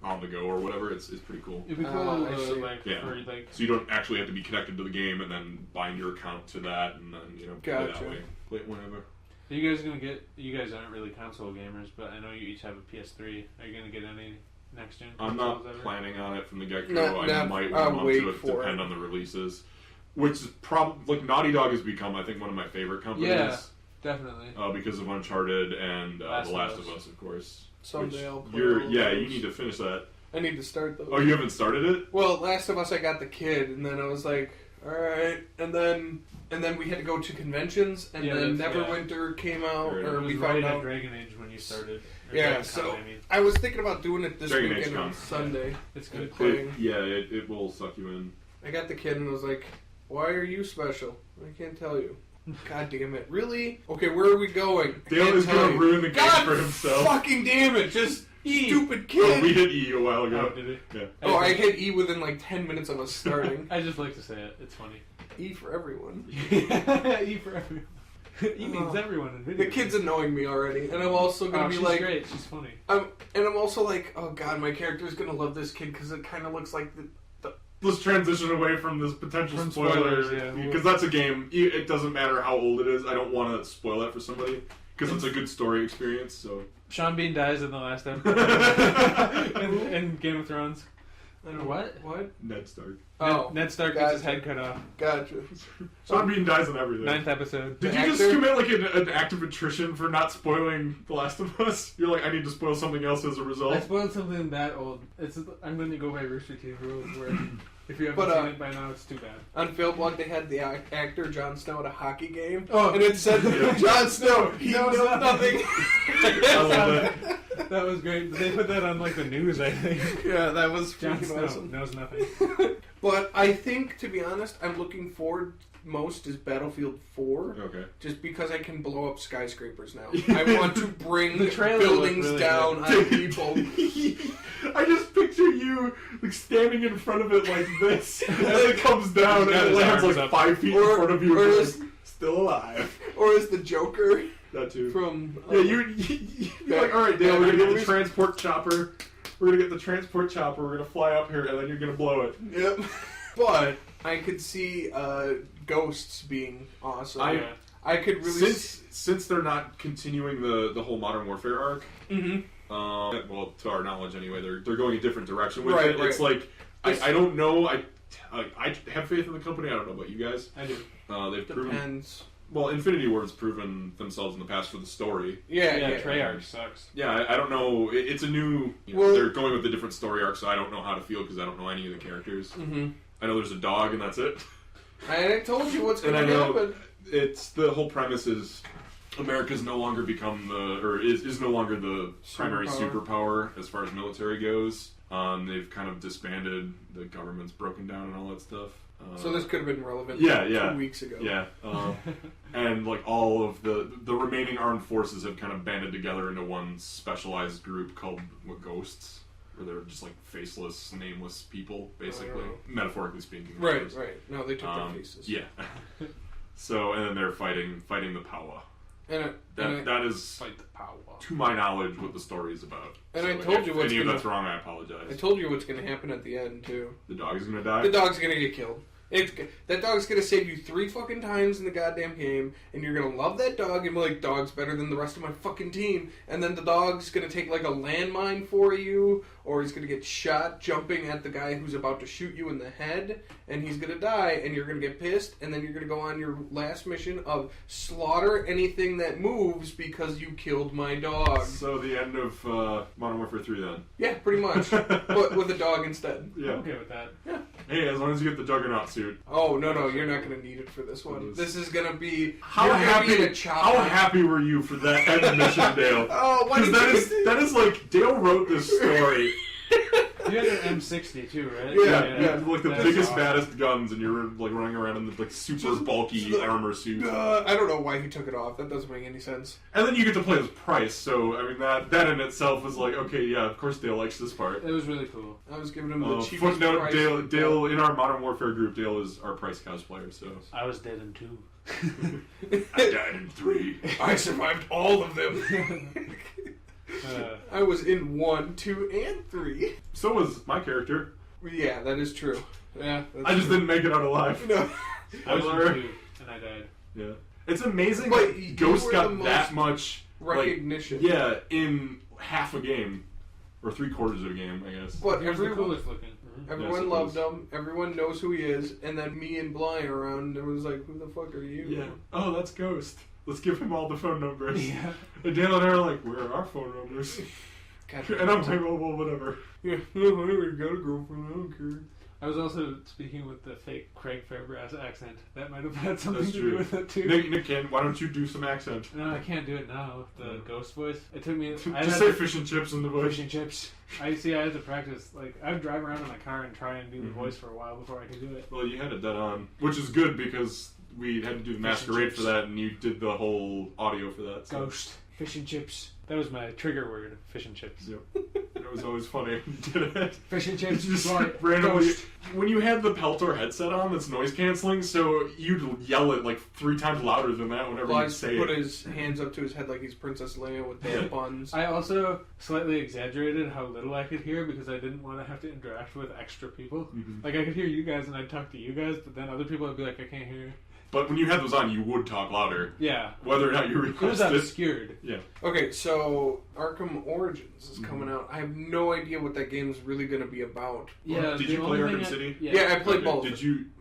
on the go or whatever. It's pretty cool. It'd be cool I to see. like Yeah. for like So you don't actually have to be connected to the game and then bind your account to that and then play Gotcha. that way. Play it whenever. Are you guys gonna get? You guys aren't really console gamers, but I know you each have a PS3. Are you gonna get any next gen? I'm not consoles ever? planning on it from the get go. No, I might warm up wait to it, for depend it. on the releases. Which is probably like Naughty Dog has become, I think, one of my favorite companies. Yeah. Definitely. Because of Uncharted and The Last Last of of Us, of course. Someday Which I'll play you're, those. yeah, you need to finish that. I need to start those. Oh, you haven't started it? Well, Last of Us, I got the kid, and then I was like, all right, and then we had to go to conventions, and Yeah, then that's- Neverwinter came out, Right. or It was we right found at out. Dragon Age when you started. Or Yeah, Dragon so Con, I mean. I was thinking about doing it this Dragon Age weekend on Con. Sunday. It's and good. playing. It will suck you in. I got the kid, and I was like, why are you special? I can't tell you. God damn it. Really? Okay, where are we going? I Dale can't is tell going to you. ruin the game God for himself. fucking damn it. Just stupid Oh, kid. we hit E a while Oh, ago. did it? Yeah. Oh, I hit E within like 10 minutes of us starting. I just like to say it. It's funny. E for everyone. E for everyone. E means everyone in video. The kid's annoying me already, and I'm also gonna be she's like, great. She's funny. I'm also like, oh god, my character's gonna love this kid because it kind of looks like the. Let's transition away from this potential From spoiler. spoilers, yeah. Because that's a game. It doesn't matter how old it is. I don't want to spoil that for somebody. Because it's a good story experience, so. Sean Bean dies in the last episode. in Game of Thrones. I don't What? What? Ned Stark. Oh, Ned Stark gets his gotcha. head cut off. Gotcha. Sean Bean dies in everything. 9th episode. Did The you just actor? commit like an act of attrition for not spoiling The Last of Us? You're like, I need to spoil something else as a result. I spoiled something that old. I'm going to go by Rooster Teeth rules where if you haven't But, seen it by now, it's too bad. On Failblog, they had the actor Jon Snow at a hockey game, Oh. and it said, Yeah. "Jon Snow, he knows knows nothing." I love it. That was great. They put that on like the news, I think. Yeah, that was Jon freaking Snow awesome. knows nothing. But I think, to be honest, I'm looking forward most is Battlefield 4, Okay. just because I can blow up skyscrapers now. I want to bring The trailer buildings looked really down good. on people. I just picture you like standing in front of it like this, and then it comes down and He's got it his lands arms like up. 5 feet Or- in front of you. or and is- you're like, still alive. Or is the Joker That too. from... Yeah, you're like, all right, Dale, we're gonna get the transport chopper. We're gonna get the transport chopper. We're gonna fly up here, and then you're gonna blow it. Yep. But I could see Ghosts being awesome. I- I could really... Since they're not continuing the whole Modern Warfare arc, Mhm. well, to our knowledge anyway, they're going a different direction with Right, it. It's right. like I don't know. I have faith in the company. I don't know about you guys. I do. They've proven Depends. well. Infinity Ward's proven themselves in the past for the story. Yeah, Yeah, yeah. Treyarch sucks. Yeah, I don't know. It's a new. Well- they're going with a different story arc, so I don't know how to feel because I don't know any of the characters. Mm-hmm. I know there's a dog, and that's it. I told you what's And going I to know happen. it's the whole premise is America's no longer become is no longer the primary superpower as far as military goes. They've kind of disbanded. The government's broken down and all that stuff. So this could have been relevant yeah, 2 weeks ago. Yeah, and like all of the remaining armed forces have kind of banded together into one specialized group called Ghosts, where they're just like faceless, nameless people, basically, Oh. metaphorically speaking. of Right, course. right. No, they took their faces. Yeah. So and then they're fighting the power. And That is, Fight the power. to my knowledge, what the story is about. And So I told if you what's any of gonna- that's wrong, I apologize. I told you what's going to happen at the end, too. The dog is gonna die. The dog's going to get killed. That dog's going to save you 3 fucking times in the goddamn game, and you're going to love that dog and be like, dog's better than the rest of my fucking team. And then the dog's going to take like a landmine for you, or he's going to get shot jumping at the guy who's about to shoot you in the head, and he's going to die, and you're going to get pissed, and then you're going to go on your last mission of slaughter anything that moves because you killed my dog. So the end of Modern Warfare 3 then. Yeah, pretty much. But with a dog instead. Yeah. I'm okay with that. Hey, as long as you get the Juggernaut suit. Oh, no, you're not going to need it for this one. This is going to be... How you're gonna be happy? in a chopper. How happy were you for that end mission, Dale? Oh, why Because did you... that is like Dale wrote this story. You had an M60 too, right? Yeah, like the That's biggest, awesome. baddest guns, and you're like running around in the like super bulky armor suit. I don't know why he took it off. That doesn't make any sense. And then you get to play as Price, so I mean that in itself was like, okay, yeah, of course Dale likes this part. It was really cool. I was giving him the cheapest Footnote: price. Dale in our Modern Warfare group, Dale is our Price cosplayer. So I was dead in 2. I died in 3. I survived all of them. I was in 1, 2, and 3. So was my character. Yeah, that is true. Yeah, that's I just true. didn't make it out alive. No. I was Spoiler. in 2, and I died. Yeah. It's amazing But that you Ghost were got the that most much recognition. Like, yeah, in half a game. Or 3/4 of a game, I guess. But He was the everyone, coolest looking. everyone Yes, it loved was. him. Everyone knows who he is. And then me and Bly around, it was like, who the fuck are you? Yeah. Oh, that's Ghost. Let's give him all the phone numbers. Yeah. And Dale and I are like, where are our phone numbers? God, And I'm like, well, whatever. yeah, whatever, got a girlfriend, I don't care. I was also speaking with the fake Craig Fairbrass accent. That might have had something That's to true. do with it too. Nick, Ken, why don't you do some accent? No, I can't do it now. The ghost voice. It took me. I Just had say to- fish and chips in the bush. fish and chips. I had to practice. Like I would drive around in my car and try and do the Mhm. voice for a while before I could do it. Well, you had it dead on. Which is good because we had to do the masquerade chips. for that and you did the whole audio for that. So. Ghost. Fish and chips. That was my trigger word. Fish and chips. Yep. It was always funny. Did it? Fish and chips. Just Right. randomly. Ghost. When you had the Peltor headset on that's noise canceling, so you'd yell it like 3 times louder than that whenever Bly you say put it. his hands up to his head like he's Princess Leia with the buns. I also slightly exaggerated how little I could hear because I didn't want to have to interact with extra people. Mhm. Like I could hear you guys and I'd talk to you guys, but then other people would be like, I can't hear you. But when you had those on, you would talk louder, Yeah. whether or not you It was requested. obscured. Yeah. Okay, so Arkham Origins is coming Mhm. out. I have no idea what that game's really going to be about. Yeah. Did the you play only Arkham thing City? Yeah, I played Okay, both.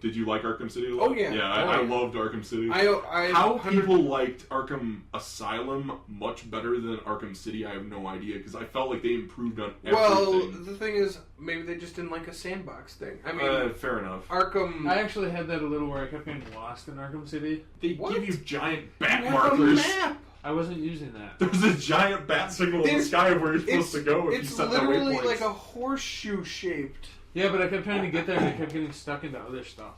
Did you like Arkham City a Oh, lot? yeah. Yeah, Oh, I yeah. loved Arkham City. I How 100 people liked Arkham Asylum much better than Arkham City, I have no idea, because I felt like they improved on everything. Well, the thing is, maybe they just didn't like a sandbox thing. I mean, fair enough. Arkham. I actually had that a little where I kept getting lost in Arkham City. They What? give you giant you bat have a markers. map. I wasn't using that. There's a giant bat signal in the It's- sky of where you're supposed to go if you It's set that literally waypoints. like a horseshoe shaped. Yeah, but I kept trying to get there and I kept getting stuck into other stuff.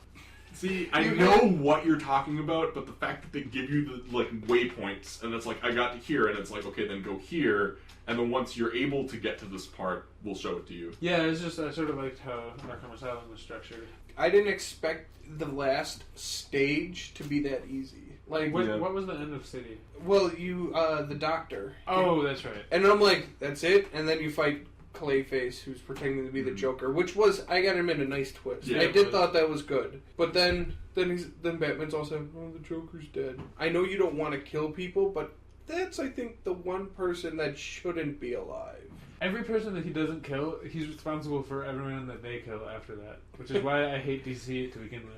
See, I You know had- what you're talking about, but the fact that they give you the like waypoints, and it's like I got to here, and it's like okay, then go here, and then once you're able to get to this part, we'll show it to you. Yeah, it's just I sort of liked how Arkham Asylum was structured. I didn't expect the last stage to be that easy. Like, What, Yeah. what was the end of City? well, you, the doctor. Oh, that's right. And I'm like, that's it? And then you fight Clayface, who's pretending to be the Mhm. Joker, which was, I gotta admit, a nice twist. Yeah, I it did was. thought that was good. But then Batman's also, oh, the Joker's dead. I know you don't want to kill people, but that's, I think, the one person that shouldn't be alive. Every person that he doesn't kill, he's responsible for everyone that they kill after that. Which is why I hate DC to begin with.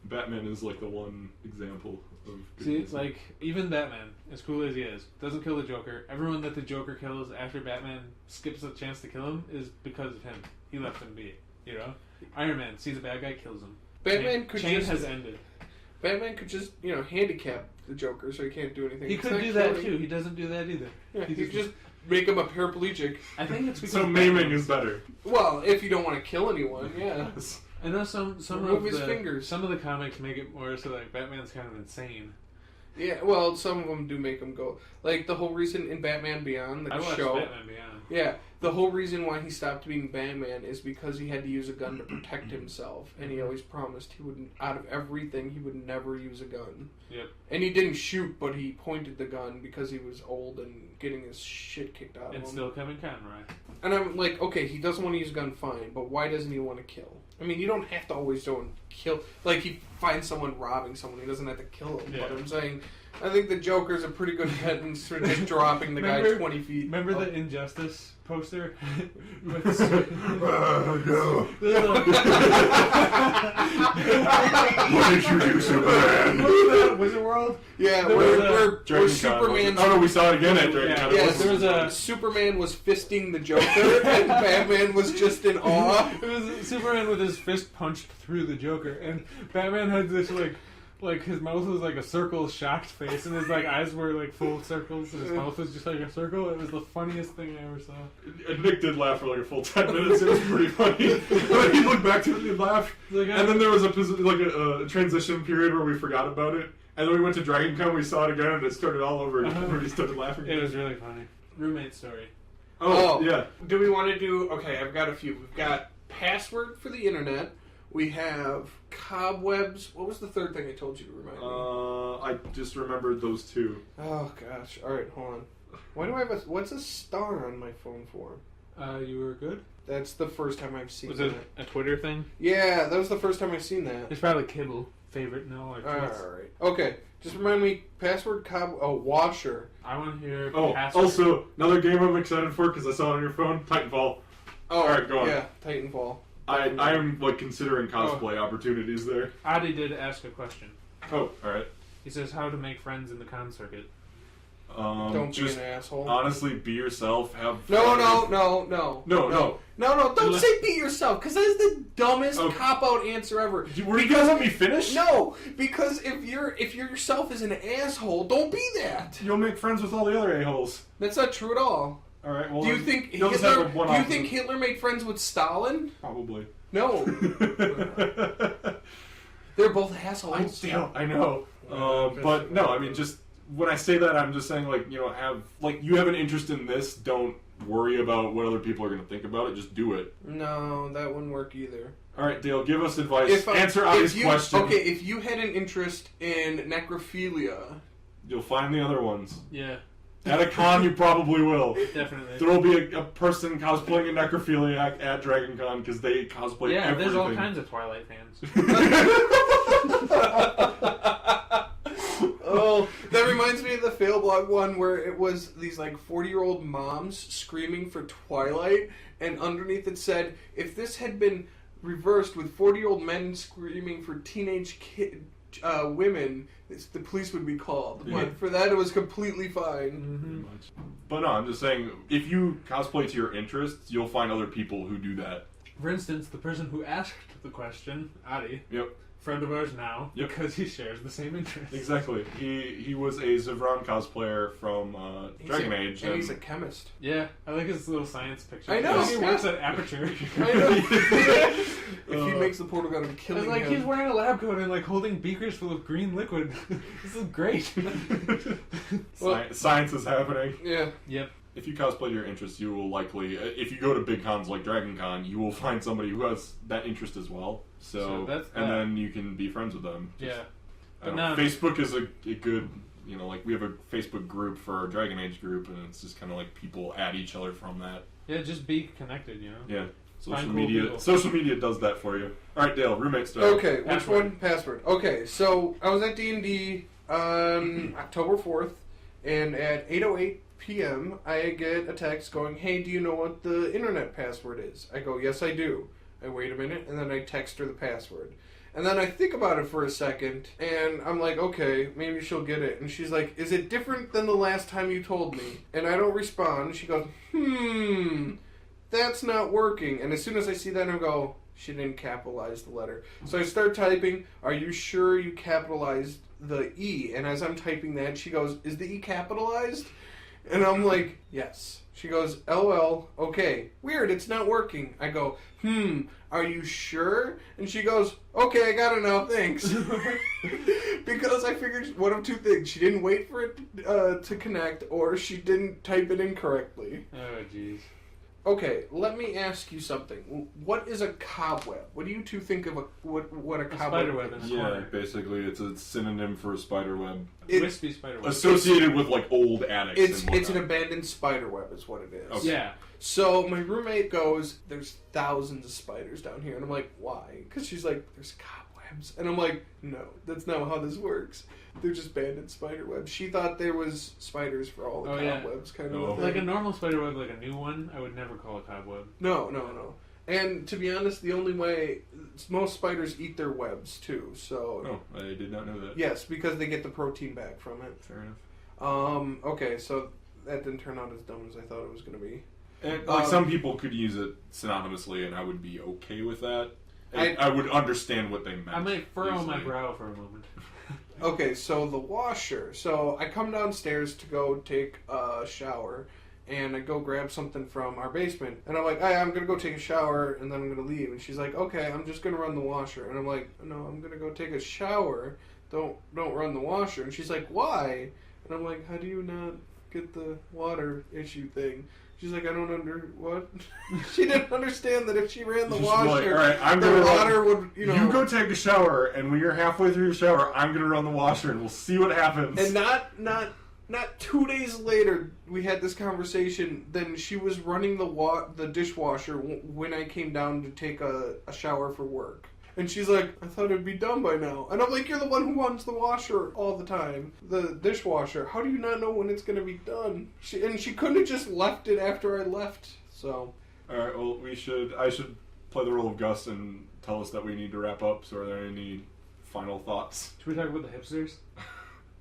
Batman is like the one example of. See, goodness. like, even Batman, as cool as he is, doesn't kill the Joker. Everyone that the Joker kills after Batman skips a chance to kill him is because of him. He left him be, you know? Iron Man sees a bad guy, kills him. Batman could Chain just, has ended. Batman could just, handicap the Joker so he can't do anything. He It's could not do that killing. too. He doesn't do that either. Yeah, He he could just make him a paraplegic. I think it's because So maiming is better. Well, if you don't want to kill anyone, yeah. I know some Remove of his the fingers. some of the comics make it more so like Batman's kind of insane. Yeah, well, some of them do make him go. Like, the whole reason in Batman Beyond, the I watched show... Batman Beyond. Yeah, the whole reason why he stopped being Batman is because he had to use a gun to protect himself, and he always promised he wouldn't, out of everything, he would never use a gun. Yep. And he didn't shoot, but he pointed the gun because he was old and getting his shit kicked out of And him. still Kevin Conroy. And I'm like, okay, he doesn't want to use a gun, fine, but why doesn't he want to kill? I mean, you don't have to always go and kill. Like, he finds someone robbing someone, he doesn't have to kill him. Yeah. But I'm saying, I think the Joker's a pretty good penance for just dropping the guy Remember- 20 feet. Remember up. the Injustice poster? With No. What What did you do, Superman? was that? Wizard World? Yeah, There where, was a- where Dragon Con, Superman's... Oh no, we saw it again at Dragon Yeah, Con. Yeah, It was- there was a- Superman was fisting the Joker, and Batman was just in awe. It was Superman with his fist punched through the Joker, and Batman had this like his mouth was like a circle, shocked face, and his like eyes were like full circles, and his mouth was just like a circle. It was the funniest thing I ever saw. And Nick did laugh for like a full 10 minutes. It was pretty funny. But he looked back to it and he laughed. Like, And then there was a transition period where we forgot about it. And then we went to Dragon Con, we saw it again, and it started all over. Uh-huh. Everybody started laughing. It was really funny. Roommate story. Oh, yeah. Do we want to do... Okay, I've got a few. We've got password for the internet. We have cobwebs. What was the third thing I told you to remind me? I just remembered those two. Oh, gosh. All right, hold on. Why do I have a... What's a star on my phone for? You were good? That's the first time I've seen Was that. it a Twitter thing? Yeah, that was the first time I've seen that. It's probably Kibble. Favorite now or tweets. Alright. Okay, just remind me, password washer. I want to hear Oh, password. also, another game I'm excited for because I saw it on your phone, Titanfall. Oh, Alright, go on. Yeah, Titanfall. I am, like, considering cosplay opportunities there. Adi did ask a question. Oh, alright. He says how to make friends in the con circuit. Don't be just an asshole. honestly, be yourself, have No. No. Don't say be yourself, because that is the dumbest Okay. cop-out answer ever. Were you gonna let me finish? No, because if you're yourself as an asshole, don't be that. You'll make friends with all the other a-holes. That's not true at all. Alright, well, Do you think you'll just have Hitler? a one Do you off. think Hitler made friends with Stalin? Probably. No, they're both assholes. I know. But no, I mean, just when I say that, I'm just saying, like, you know, you have an interest in this. Don't worry about what other people are going to think about it. Just do it. No, that wouldn't work either. All right, Dale, give us advice. Answer Adi's question. Okay, if you had an interest in necrophilia, You'll find the other ones. Yeah, At a con, you probably will. definitely. There will be a person cosplaying a necrophiliac at Dragon Con because they cosplay Yeah, everything. there's all kinds of Twilight fans. Oh, that reminds me of the fail blog one where it was these like 40-year-old moms screaming for Twilight, and underneath it said, if this had been reversed with 40-year-old men screaming for teenage women, the police would be called. Yeah. But for that, it was completely fine. Mm-hmm. But no, I'm just saying, if you cosplay to your interests, you'll find other people who do that. For instance, the person who asked the question, Adi, Yep. friend of ours now, Yep. because he shares the same interests. Exactly. He was a Zevran cosplayer from Dragon Age. And he's a chemist. Yeah, I like his little science picture. I know, He works at Aperture. I know. If he makes the portal gun, I'm I killing was like, him. he's wearing a lab coat and like holding beakers full of green liquid. This is great. Science is happening. Yeah. Yep. If you cosplay to your interests, you will likely, if you go to big cons like Dragon Con, you will find somebody who has that interest as well. So that's and that. then you can be friends with them. Yeah. I don't But know, now- Facebook is a good, you know, like we have a Facebook group for our Dragon Age group, and it's just kind of like people add each other from that. Yeah, just be connected, you know? Yeah. Social Find cool media. people. Social media does that for you. All right, Dale. Roommate start. Okay, which Password. one? Password. Okay, so I was at D&D on October 4th, and at 8:08 p.m. I get a text going, hey, do you know what the internet password is? I go, yes, I do. I wait a minute, and then I text her the password. And then I think about it for a second, and I'm like, okay, maybe she'll get it. And she's like, is it different than the last time you told me? And I don't respond. She goes, that's not working. And as soon as I see that, I go, she didn't capitalize the letter. So I start typing, are you sure you capitalized the E? And as I'm typing that, she goes, is the E capitalized? And I'm like, yes. She goes, LOL, okay. Weird, it's not working. I go, are you sure? And she goes, okay, I got it now, thanks. Because I figured one of two things. She didn't wait for it to connect, or she didn't type it incorrectly. Oh, jeez. Okay, let me ask you something. What is a cobweb? What do you two think of what a cobweb spiderweb is? in a Yeah, corner. basically, it's a synonym for a spider web Wispy spiderweb. associated with like old attics. It's and it's an whatnot. abandoned spider web is what it is. Okay. Yeah. So my roommate goes, there's thousands of spiders down here. And I'm like, why? Because she's like, there's cobwebs. And I'm like, no, that's not how this works. They're just banded spider webs. She thought there was spiders for all the Oh, yeah. cobwebs kind of Oh. a thing. Like a normal spiderweb, like a new one, I would never call a cobweb. No. And to be honest, the only way, most spiders eat their webs too. So, Oh, I did not know that. yes, because they get the protein back from it. Fair enough. Okay, so that didn't turn out as dumb as I thought it was going to be. And, like some people could use it synonymously, and I would be okay with that. I- I would understand what they meant. I might furrow my easily. brow for a moment. Okay, so the washer. So I come downstairs to go take a shower, and I go grab something from our basement. And I'm like, hey, I'm going to go take a shower, and then I'm going to leave. And she's like, okay, I'm just going to run the washer. And I'm like, no, I'm going to go take a shower. Don't run the washer. And she's like, why? And I'm like, how do you not get the water issue thing? She's like, I don't what? She didn't understand that if she ran the Just be like, washer, all right, I'm the gonna run- water would, you know. You go take a shower, and when you're halfway through your shower, I'm gonna run the washer, and we'll see what happens. And not Not 2 days later, we had this conversation. Then she was running the dishwasher when I came down to take a shower for work. And she's like, I thought it'd be done by now. And I'm like, you're the one who runs the washer all the time. The dishwasher. How do you not know when it's going to be done? She couldn't have just left it after I left. So. Alright, well, I should play the role of Gus and tell us that we need to wrap up. So are there any final thoughts? Should we talk about the hipsters?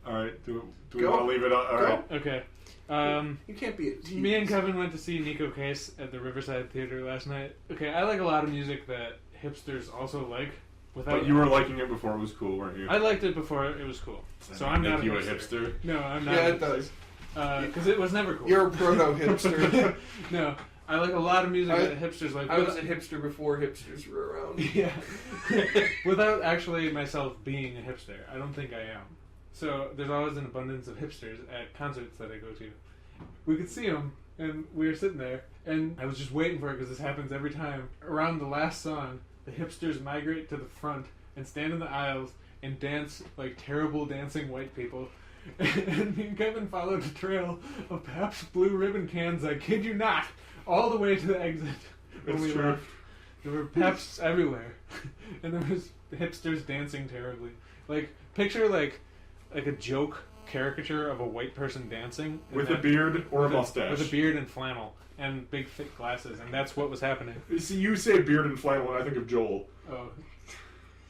Alright, do we Go. want to leave it? Alright. Okay. You can't be a tease. Me and Kevin went to see Nico Case at the Riverside Theater last night. Okay, I like a lot of music that hipsters also like. But you were liking it before it was cool, weren't you? I liked it before it was cool. So I'm not you a a hipster. No, I'm not. Yeah, it does. Because it was never cool. You're a proto-hipster. No, I like a lot of music that hipsters like. I was a hipster before hipsters were around. Yeah. Without actually myself being a hipster. I don't think I am. So there's always an abundance of hipsters at concerts that I go to. We could see them, and we were sitting there, and I was just waiting for it because this happens every time. Around the last song, the hipsters migrate to the front and stand in the aisles and dance like terrible dancing white people. And me and Kevin followed a trail of Pabst Blue Ribbon cans, I kid you not, all the way to the exit. When It's we true. left. There were Pabsts everywhere. And there was hipsters dancing terribly. Like, picture like a joke caricature of a white person dancing. and With a that- beard or a with mustache. With a beard and flannel. And big thick glasses. And that's what was happening. See, you say beard and flannel, and I think of Joel, Oh.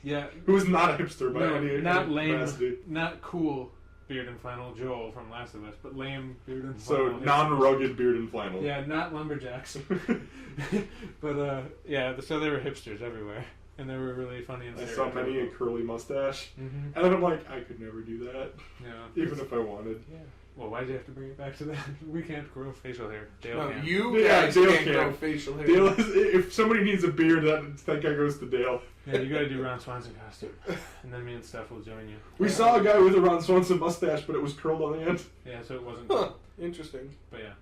Yeah. who is not a hipster by No, any not lame, capacity. not cool beard and flannel Joel from Last of Us, but lame beard and So flannel. non-rugged beard and flannel. Yeah, not lumberjacks. But so there were hipsters everywhere, and they were really funny and I saw many a curly mustache, Mm-hmm. and then I'm like, I could never do that, Yeah. even if I wanted. Yeah. Well, why'd you have to bring it back to that? We can't grow facial hair. Dale No, can. you Yeah, guys Dale can't can. grow facial hair. Dale is, if somebody needs a beard, that guy goes to Dale. Yeah, you gotta do Ron Swanson costume, and then me and Steph will join you. We saw a guy with a Ron Swanson mustache, but it was curled on the end. Yeah, so it wasn't. Huh. Interesting. But yeah.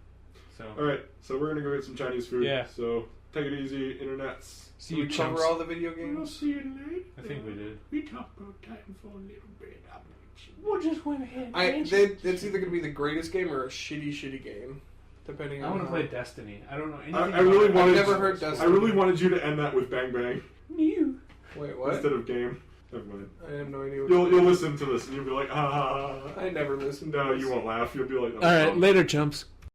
So. Alright, so we're gonna go get some Chinese food. Yeah. So, take it easy, internets. See Did you we cover chumps. all the video We'll games? see you later. I think we did. We talked about Titanfall a little bit. I'm mentioning. We'll just went ahead. It's either gonna be the greatest game or a shitty game, depending I on. want to how- play Destiny. I don't know anything. I really about it. wanted. never heard Destiny. I really wanted you to end that with Bang Bang You. Wait, what? instead of game. Never mind. I have no idea. What You'll listen to this and you'll be like, ah. I never listened. No, to this. you won't laugh. You'll be like, All right, later, chumps.